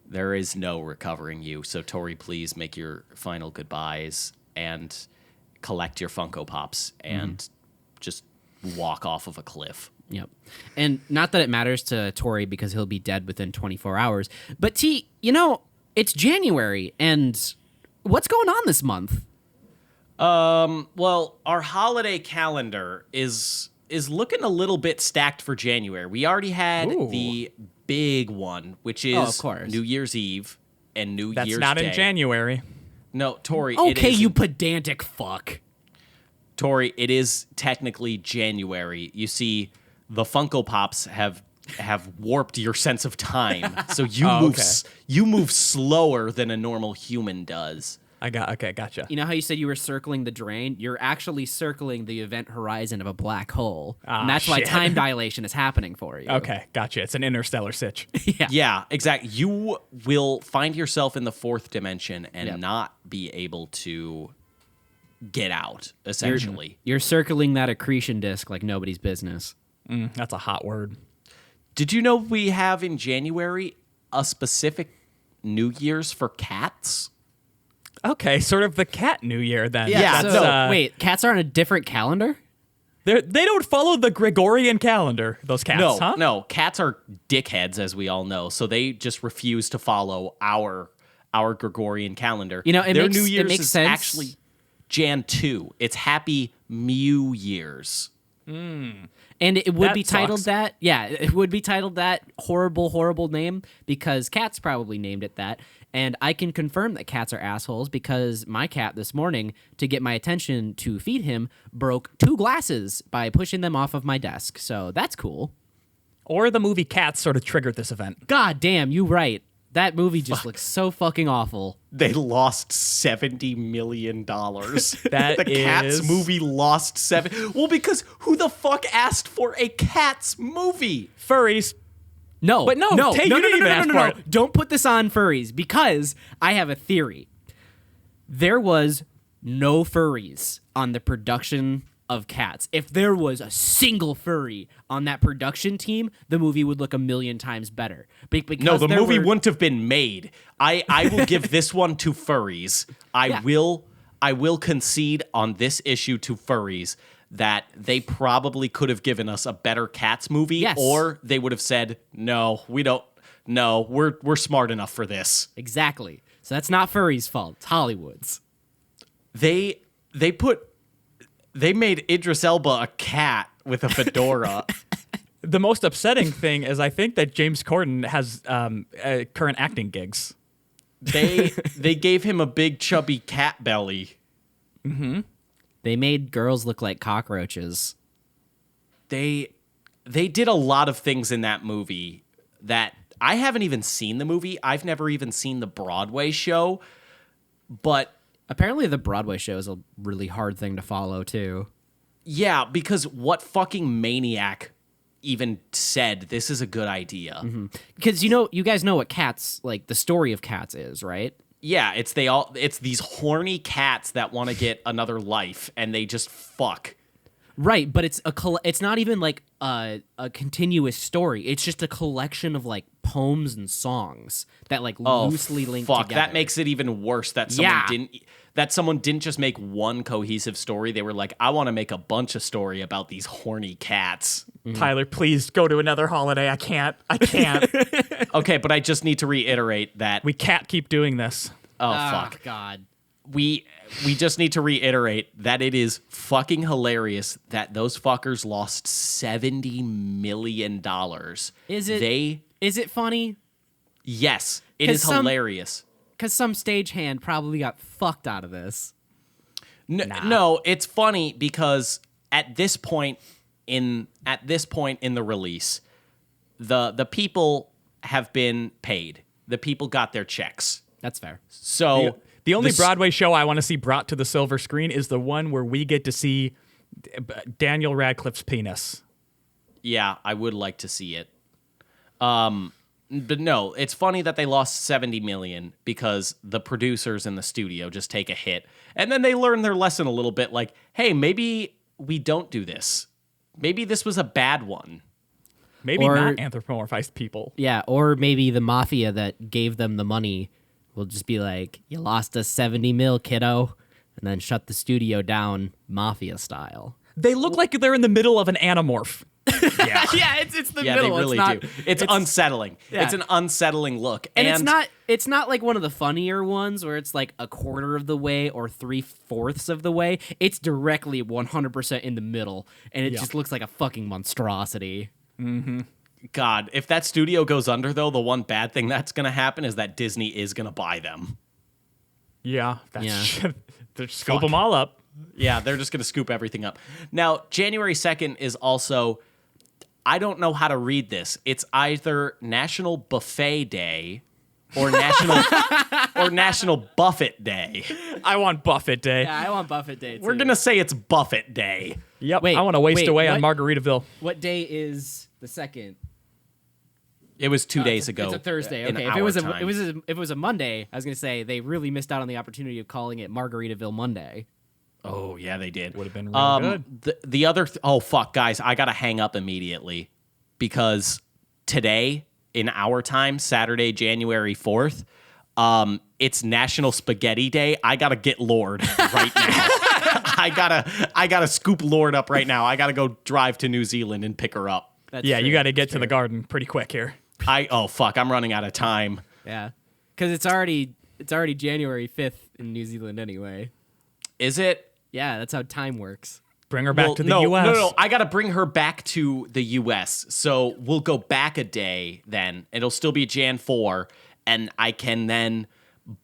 there is no recovering you. So Tori, please make your final goodbyes and collect your Funko Pops and just walk off of a cliff. Yep. And not that it matters to Tori because he'll be dead within 24 hours. But T, you know, it's January, and what's going on this month? Well, our holiday calendar is looking a little bit stacked for January. We already had Ooh. the big one, which is of course. New Year's Eve and New That's Year's not Day. in January. No, Tori. Okay, it is you pedantic fuck. Tori, it is technically January. You see, the Funko Pops have warped your sense of time, so you you move slower than a normal human does. Gotcha. You know how you said you were circling the drain? You're actually circling the event horizon of a black hole. And that's why shit. time dilation is happening for you. Okay, gotcha. It's an interstellar sitch. Yeah, exactly. You will find yourself in the fourth dimension and Yep. not be able to get out, essentially. You're circling that accretion disk like nobody's business. That's a hot word. Did you know we have in January a specific New Year's for cats? Okay, sort of the cat New Year then. Yeah, That's, no, Wait, cats are on a different calendar? they don't follow the Gregorian calendar, those cats, No, huh? no. Cats are dickheads, as we all know, so they just refuse to follow our Gregorian calendar. You know, it Their makes- New it Year's makes is sense. actually Jan 2. It's Happy Mew Years. And it would That be titled sucks. that. Yeah, it would be titled that horrible, horrible name because cats probably named it that. And I can confirm that cats are assholes because my cat this morning, to get my attention to feed him, broke 2 glasses by pushing them off of my desk. So that's cool. Or the movie Cats sort of triggered this event. God damn, you right. That movie just looks so fucking awful. They lost $70 million. That the Cats is- movie lost Well, because who the fuck asked for a Cats movie? Furries. No, But no, no, Tay, no, you no, didn't no, even no, ask no, for no. it. Don't put this on furries because I have a theory. There was no furries on the production of Cats. If there was a single furry on that production team, the movie would look a million times better. Because No, the there movie were- wouldn't have been made. I will give this one to furries. I will concede on this issue to furries that they probably could have given us a better Cats movie, Yes. or they would have said, "No, we don't. No, we're smart enough for this." Exactly. So that's not furries' fault. It's Hollywood's. They made Idris Elba a cat with a fedora. The most upsetting thing is I think that James Corden has current acting gigs. They gave him a big chubby cat belly. They made girls look like cockroaches. They did a lot of things in that movie that I haven't even seen the movie. I've never even seen the Broadway show, but Apparently the Broadway show is a really hard thing to follow, too. yeah, because what fucking maniac even said this is a good idea? Because you guys know what Cats, like, the story of Cats is, right? Yeah, it's these horny cats that want to get another life and they just fuck. Right, but it's not even like a continuous story. It's just a collection of like poems and songs that like loosely link fuck, together. that makes it even worse that someone didn't just make one cohesive story. They were like, I want to make a bunch of story about these horny cats. Tyler, please go to another holiday. I can't. Okay, but I just need to reiterate that We can't keep doing this. fuck. God. We just need to reiterate that it is fucking hilarious that those fuckers lost $70 million. Is it funny? Yes, it 'Cause is hilarious. Because some stagehand probably got fucked out of this. No, it's funny because at this point, at this point in the release, the people have been paid. The people got their checks. That's fair. So The only Broadway show I want to see brought to the silver screen is the one where we get to see Daniel Radcliffe's penis. Yeah, I would like to see it. But no, it's funny that they lost 70 million because the producers in the studio just take a hit. And then they learn their lesson a little bit like, hey, maybe we don't do this. Maybe this was a bad one. Maybe Or- not anthropomorphized people. Yeah, or maybe the mafia that gave them the money will just be like, you lost us 70 mil, kiddo, and then shut the studio down mafia style. They look like they're in the middle of an anamorph. Yeah. Yeah, it's the Yeah, middle. they really it's not, do. It's unsettling. Yeah. It's an unsettling look. And it's not like one of the funnier ones where it's like a quarter of the way or 3/4 of the way. It's directly 100% in the middle, and it just looks like a fucking monstrosity. God, if that studio goes under, though, the one bad thing that's going to happen is that Disney is going to buy them. Yeah. That's Yeah. They scoop them all up. Yeah, they're just going to scoop everything up. Now, January 2nd is also, I don't know how to read this. It's either National Buffet Day or National Buffett Day. I want Buffett Day. Yeah, I want Buffett Day, too. We're going to say it's Buffett Day. Yep. Wait, I want to waste wait, away on what? Margaritaville. What day is the second? It was 2 days ago. It's a Thursday. in Okay, if our time. if it was a Monday, I was gonna say they really missed out on the opportunity of calling it Margaritaville Monday. Oh, yeah, they did. Would have been really good. The other, oh, fuck, guys, I got to hang up immediately because today, in our time, Saturday, January 4th, it's National Spaghetti Day. I got to get Lorde right now. I gotta scoop Lorde up right now. I got to go drive to New Zealand and pick her up. That's Yeah, true. you got to get That's to the true. garden pretty quick here. Oh, fuck, I'm running out of time. Yeah, because it's already January 5th in New Zealand anyway. Is it? Yeah, that's how time works. Bring her back to the no, U.S. No, I got to bring her back to the U.S. So we'll go back a day then. It'll still be Jan 4, and I can then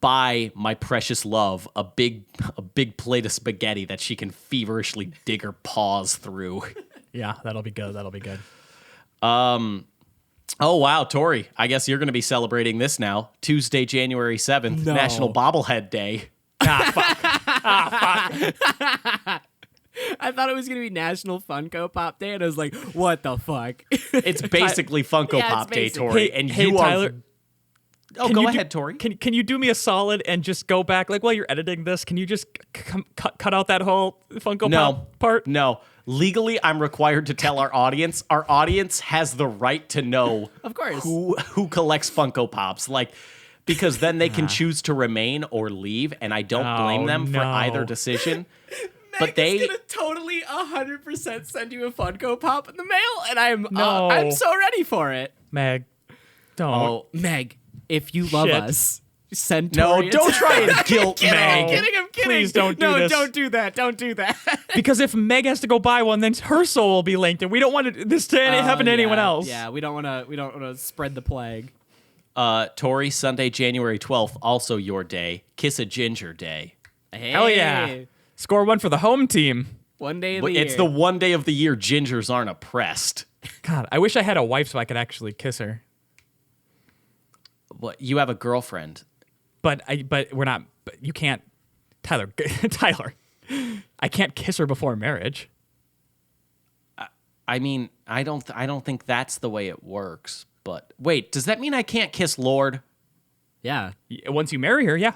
buy my precious love a big plate of spaghetti that she can feverishly dig her paws through. Yeah, that'll be good. That'll be good. Oh, wow, Tori, I guess you're going to be celebrating this now. Tuesday, January 7th, No. National Bobblehead Day. I thought it was gonna be National Funko Pop Day, and I was like, "What the fuck?" It's basically Funko Yeah, it's Pop Day, basic. Tori. Hey, and hey, you Tyler, are... Oh, Can go you ahead, Tori. Can you do me a solid and just go back, like while you're editing this? Can you just cut out that whole Funko Pop part? No. Legally, I'm required to tell our audience. Our audience has the right to know, Of course. who collects Funko Pops. Like, because then they can choose to remain or leave, and I don't blame Oh, them for no. either decision. But they, totally 100% send you a Funko Pop in the mail, and No. I'm so ready for it. Meg, don't. oh Meg, if you love Shit. us, send no, Tori a don't try and text. guilt I'm Meg. kidding. Please don't do no, this. don't do that. Don't do that. Because if Meg has to go buy one, then her soul will be linked, and we don't want this to happen to anyone else. Yeah, we don't want to spread the plague. Tori, Sunday, January 12th, also your day. Kiss a Ginger Day. Hey, Hell yeah. Score one for the home team. One day of the It's year. the one day of the year gingers aren't oppressed. God, I wish I had a wife so I could actually kiss her. What, you have a girlfriend. But we're not. But you can't, Tyler. Tyler, I can't kiss her before marriage. I mean, I don't think that's the way it works. But wait, does that mean I can't kiss Lorde? Yeah. Once you marry her, yeah.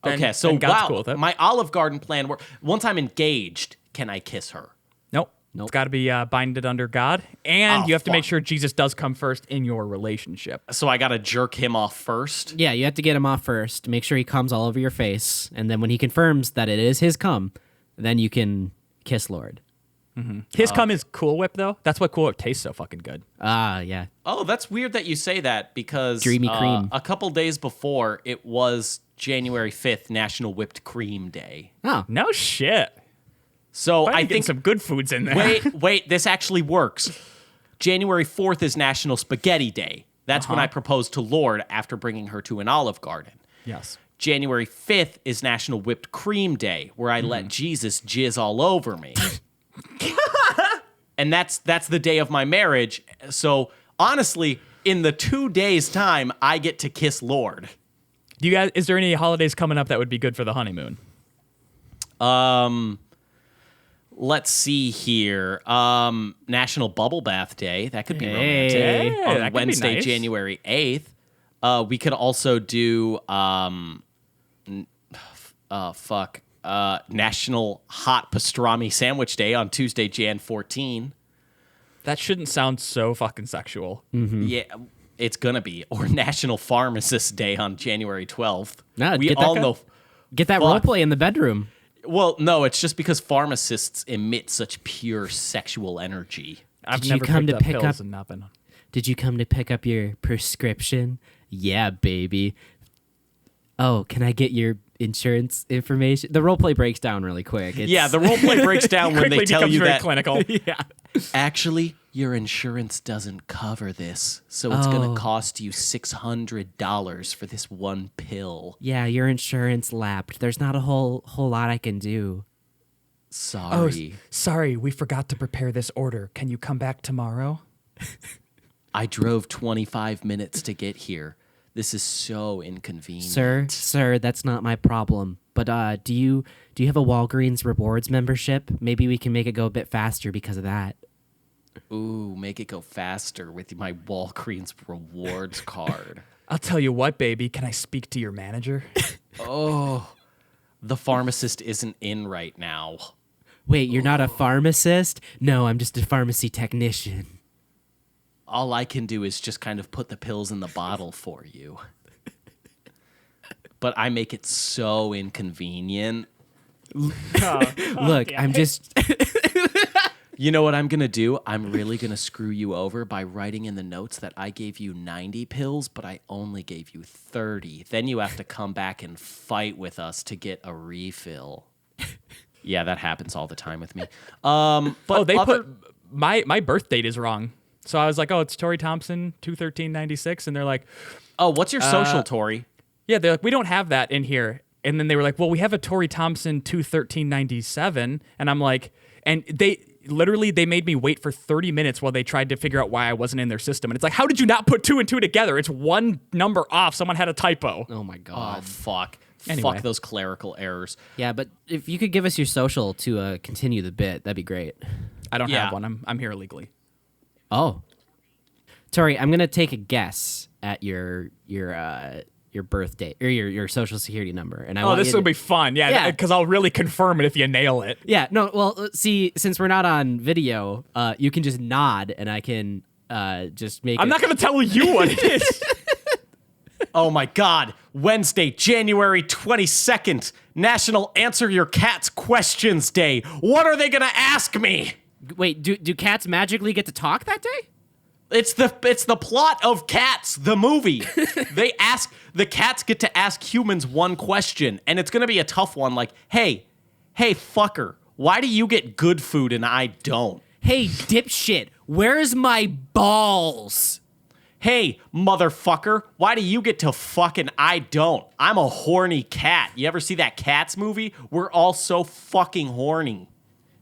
Then- Okay, so then God's wow, cool with it. my Olive Garden plan. Once I'm engaged, can I kiss her? Nope. Nope. It's got to be binded under God, and Oh, you have to make fuck. sure Jesus does come first in your relationship. So I gotta jerk him off first. Yeah, you have to get him off first. Make sure he comes all over your face, and then when he confirms that it is his cum, then you can kiss Lord. His cum is Cool Whip, though. That's what Cool Whip tastes so fucking good. Ah, yeah. Oh, that's weird that you say that because Dreamy cream. a couple days before it was January 5th, National Whipped Cream Day. Oh, No shit. So I I think think some good foods in there. wait, this actually works. January 4th is National Spaghetti Day. That's when I proposed to Lorde after bringing her to an Olive Garden. Yes. January 5th is National Whipped Cream Day, where I let Jesus jizz all over me. and that's the day of my marriage. So honestly, in the 2 days' time, I get to kiss Lorde. Do you guys? Is there any holidays coming up that would be good for the honeymoon? Let's see here. National Bubble Bath Day. That could be romantic. Hey, On that could be Wednesday, nice. January 8th. We could also do National Hot Pastrami Sandwich Day on Tuesday, Jan 14. That shouldn't sound so fucking sexual. Yeah, it's gonna be. Or National Pharmacist Day on January 12th. No, we get that all guy- know. Get that Fuck. roleplay in the bedroom. Well, no, it's just because pharmacists emit such pure sexual energy. I've Did you never come picked to up pick pills up- and not been. Did you come to pick up your prescription? Yeah, baby. Oh, can I get your insurance information? The roleplay breaks down really quick. Yeah, the roleplay breaks down when they Quickly tell becomes you very that clinical. yeah. actually your insurance doesn't cover this, so it's Oh. going to cost you $600 for this one pill. Yeah, your insurance lapped. There's not a whole lot I can do. Sorry. Sorry, we forgot to prepare this order. Can you come back tomorrow? I drove 25 minutes to get here. This is so inconvenient. Sir, that's not my problem. But do you have a Walgreens Rewards membership? Maybe we can make it go a bit faster because of that. Ooh, make it go faster with my Walgreens rewards card. I'll tell you what, baby. Can I speak to your manager? Oh, the pharmacist isn't in right now. Wait, you're not a pharmacist? No, I'm just a pharmacy technician. All I can do is just kind of put the pills in the bottle for you. But I make it so inconvenient. Look, I'm just You know what I'm going to do? I'm really going to screw you over by writing in the notes that I gave you 90 pills, but I only gave you 30. Then you have to come back and fight with us to get a refill. Yeah, that happens all the time with me. But They other- put my birth date is wrong. So I was like, oh, it's Tori Thompson, 2/13/96, and they're like, Oh, what's your social, Tori? yeah, they're like, we don't have that in here. And then they were like, well, we have a Tori Thompson 2/13/97, and I'm like, and they made me wait for 30 minutes while they tried to figure out why I wasn't in their system. And it's like, how did you not put 2 and 2 together? It's one number off. Someone had a typo. Oh my Oh, god. fuck. Anyway. Fuck those clerical errors. Yeah, but if you could give us your social to continue the bit, that'd be great. I don't Yeah. have one. I'm here illegally. Oh. Tori, I'm going to take a guess at your birth date or your social security number, and I Oh, want this you will to- be fun. Yeah, because I'll really confirm it if you nail it. Yeah, no, well, see, since we're not on video, you can just nod and I can just make I'm not going to tell you what it is. Oh my God. Wednesday, January 22nd, National Answer Your Cat's Questions Day. What are they going to ask me? Wait, do cats magically get to talk that day? It's the plot of Cats, the movie. The cats get to ask humans one question, and it's going to be a tough one like, hey, fucker, why do you get good food and I don't? Hey, dipshit, where's my balls? Hey, motherfucker, why do you get to fuck and I don't? I'm a horny cat. You ever see that Cats movie? We're all so fucking horny.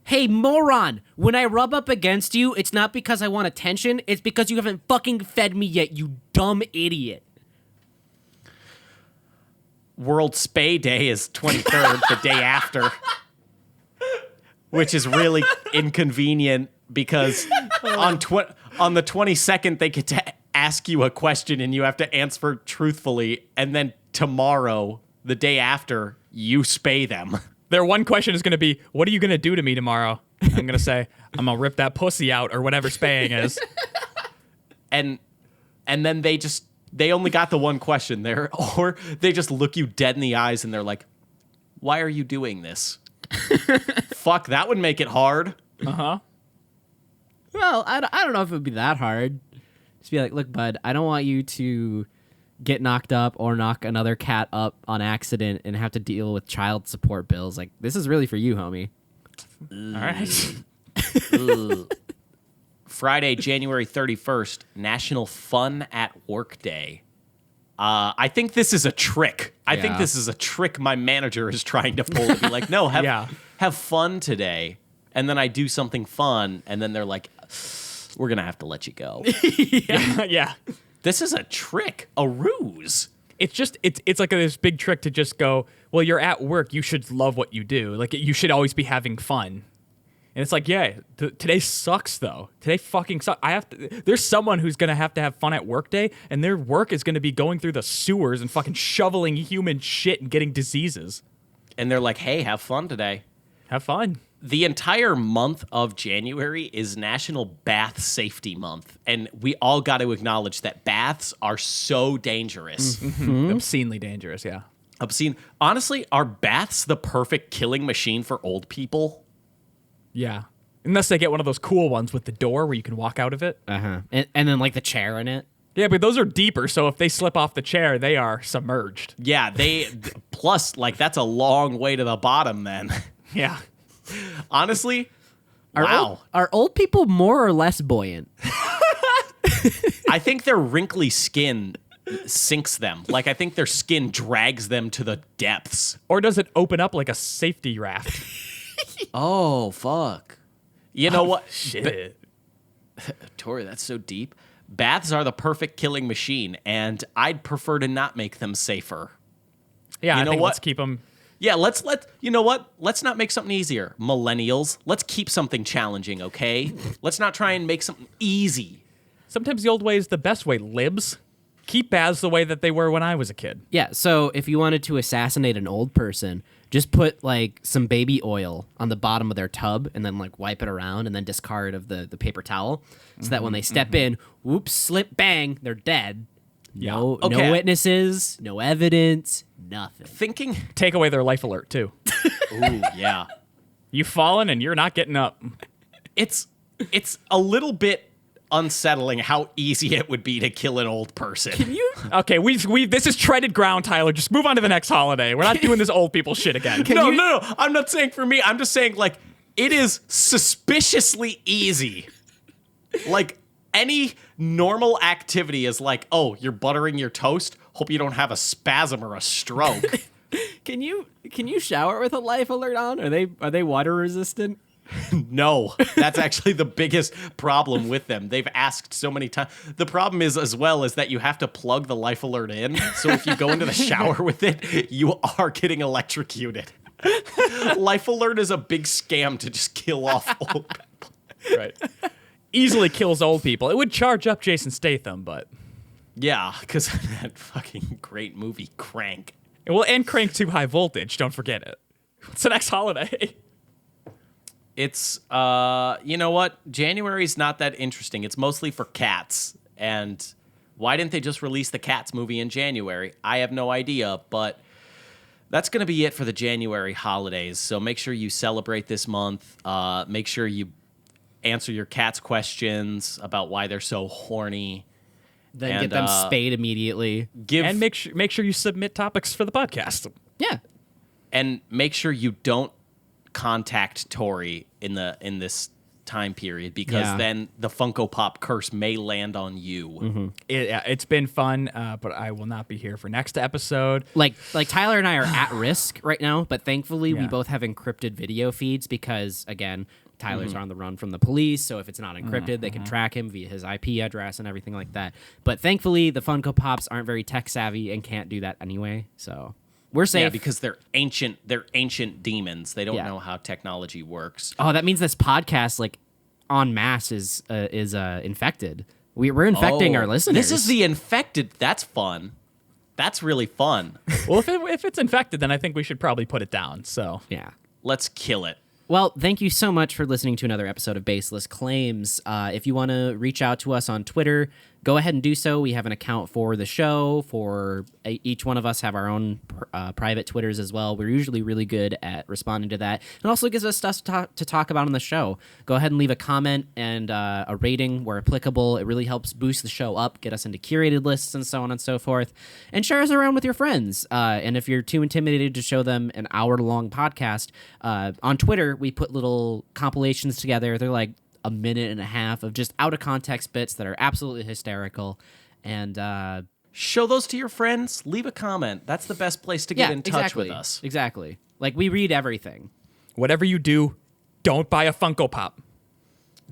Hey, moron, when I rub up against you, it's not because I want attention, it's because you haven't fucking fed me yet, you dumb idiot. World Spay Day is 23rd, the day after, which is really inconvenient because on the 22nd they get to ask you a question and you have to answer truthfully, and then tomorrow, the day after, you spay them. Their one question is going to be, what are you going to do to me tomorrow? I'm going to say, I'm going to rip that pussy out or whatever spaying is. And then they only got the one question there, or they just look you dead in the eyes and they're like, why are you doing this? Fuck, that would make it hard. Uh-huh. Well, I don't know if it would be that hard. Just be like, look, bud, I don't want you to get knocked up or knock another cat up on accident and have to deal with child support bills. Like, this is really for you, homie. All right. Friday, January 31st, National Fun at Work Day. I think this is a trick. I think Yeah. this is a trick my manager is trying to pull to be like, no, Yeah. have fun today. and then I do something fun, and then they're like, we're going to have to let you go. Yeah. This is a trick, a ruse. It's just it's like this big trick to just go, well, you're at work, you should love what you do. Like, you should always be having fun. And it's like, yeah, today sucks though. Today fucking sucks. There's someone who's gonna have to have fun at work day, and their work is gonna be going through the sewers and fucking shoveling human shit and getting diseases. And they're like, hey, have fun today. Have fun. The entire month of January is National Bath Safety Month, and we all got to acknowledge that baths are so dangerous. Obscenely dangerous, yeah. Obscene. Honestly, are baths the perfect killing machine for old people? Yeah. Unless they get one of those cool ones with the door where you can walk out of it. Uh-huh. And then, like, the chair in it. Yeah, but those are deeper, so if they slip off the chair, they are submerged. Yeah, plus, like, that's a long way to the bottom then. Yeah. Honestly, Are old people more or less buoyant? I think their wrinkly skin sinks them. Like, I think their skin drags them to the depths. Or does it open up like a safety raft? Oh, fuck. You know what? Shit. Tori, that's so deep. Baths are the perfect killing machine, and I'd prefer to not make them safer. Yeah, You I know think what? let's keep them. Yeah, you know what? Let's not make something easier. Millennials, let's keep something challenging, okay? Let's not try and make something easy. Sometimes the old way is the best way, libs. Keep baths the way that they were when I was a kid. Yeah, so if you wanted to assassinate an old person, just put, like, some baby oil on the bottom of their tub and then, like, wipe it around and then discard of the paper towel so that when they step in, whoops, slip, bang, they're dead. No, Okay. no witnesses, no evidence, nothing. Thinking, Take away their life alert, too. ooh, yeah. You've fallen and you're not getting up. It's a little bit unsettling how easy it would be to kill an old person. Okay, we this is treaded ground, Tyler. Just move on to the next holiday. We're not doing this old people shit again. No. I'm not saying for me. I'm just saying, like, it is suspiciously easy. Like, any normal activity is like, oh, you're buttering your toast. Hope you don't have a spasm or a stroke. Can you shower with a life alert on? Are they water resistant? No, that's actually the biggest problem with them. They've asked so many times. The problem is, as well, is that you have to plug the life alert in. So if you go into the shower with it, you are getting electrocuted. Life alert is a big scam to just kill off old people. Right. Easily kills old people. It would charge up Jason Statham, but Yeah, because that fucking great movie, Crank. well, and Crank 2 High Voltage. Don't forget it. What's the next holiday? It's, you know what? January's not that interesting. It's mostly for cats. And why didn't they just release the Cats movie in January? I have no idea, but that's going to be it for the January holidays. So make sure you celebrate this month. Make sure you answer your cat's questions about why they're so horny. Then And, get them spayed immediately. And make sure you submit topics for the podcast. Yeah. And make sure you don't contact Tori in this time period, because then the Funko Pop curse may land on you. Mm-hmm. It's been fun, but I will not be here for next episode. Like Tyler and I are at risk right now, but thankfully we Yeah. both have encrypted video feeds because, again, Tyler's on the run from the police, so if it's not encrypted, they can track him via his IP address and everything like that. But thankfully, the Funko Pops aren't very tech savvy and can't do that anyway, so we're safe. Yeah, because they're ancient demons. They don't Yeah. know how technology works. Oh, that means this podcast, like, en masse is infected. We're infecting our listeners. This is the infected. That's fun. That's really fun. Well, if it's infected, then I think we should probably put it down. So Yeah. Let's kill it. Well, thank you so much for listening to another episode of Baseless Claims. If you want to reach out to us on Twitter, go ahead and do so. We have an account for the show. For each one of us have our own private Twitters as well. We're usually really good at responding to that. It also gives us stuff to talk about on the show. Go ahead and leave a comment and a rating where applicable. It really helps boost the show up, get us into curated lists and so on and so forth. And share us around with your friends. And if you're too intimidated to show them an hour-long podcast, on Twitter, we put little compilations together. They're like a minute and a half of just out of context bits that are absolutely hysterical. And Show those to your friends. Leave a comment. That's the best place to get in touch with us. Exactly. Like, we read everything. whatever you do, Don't buy a Funko Pop.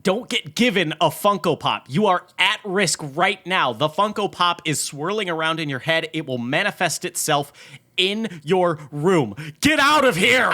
Don't get given a Funko Pop. You are at risk right now. The Funko Pop is swirling around in your head. It will manifest itself in your room. Get out of here!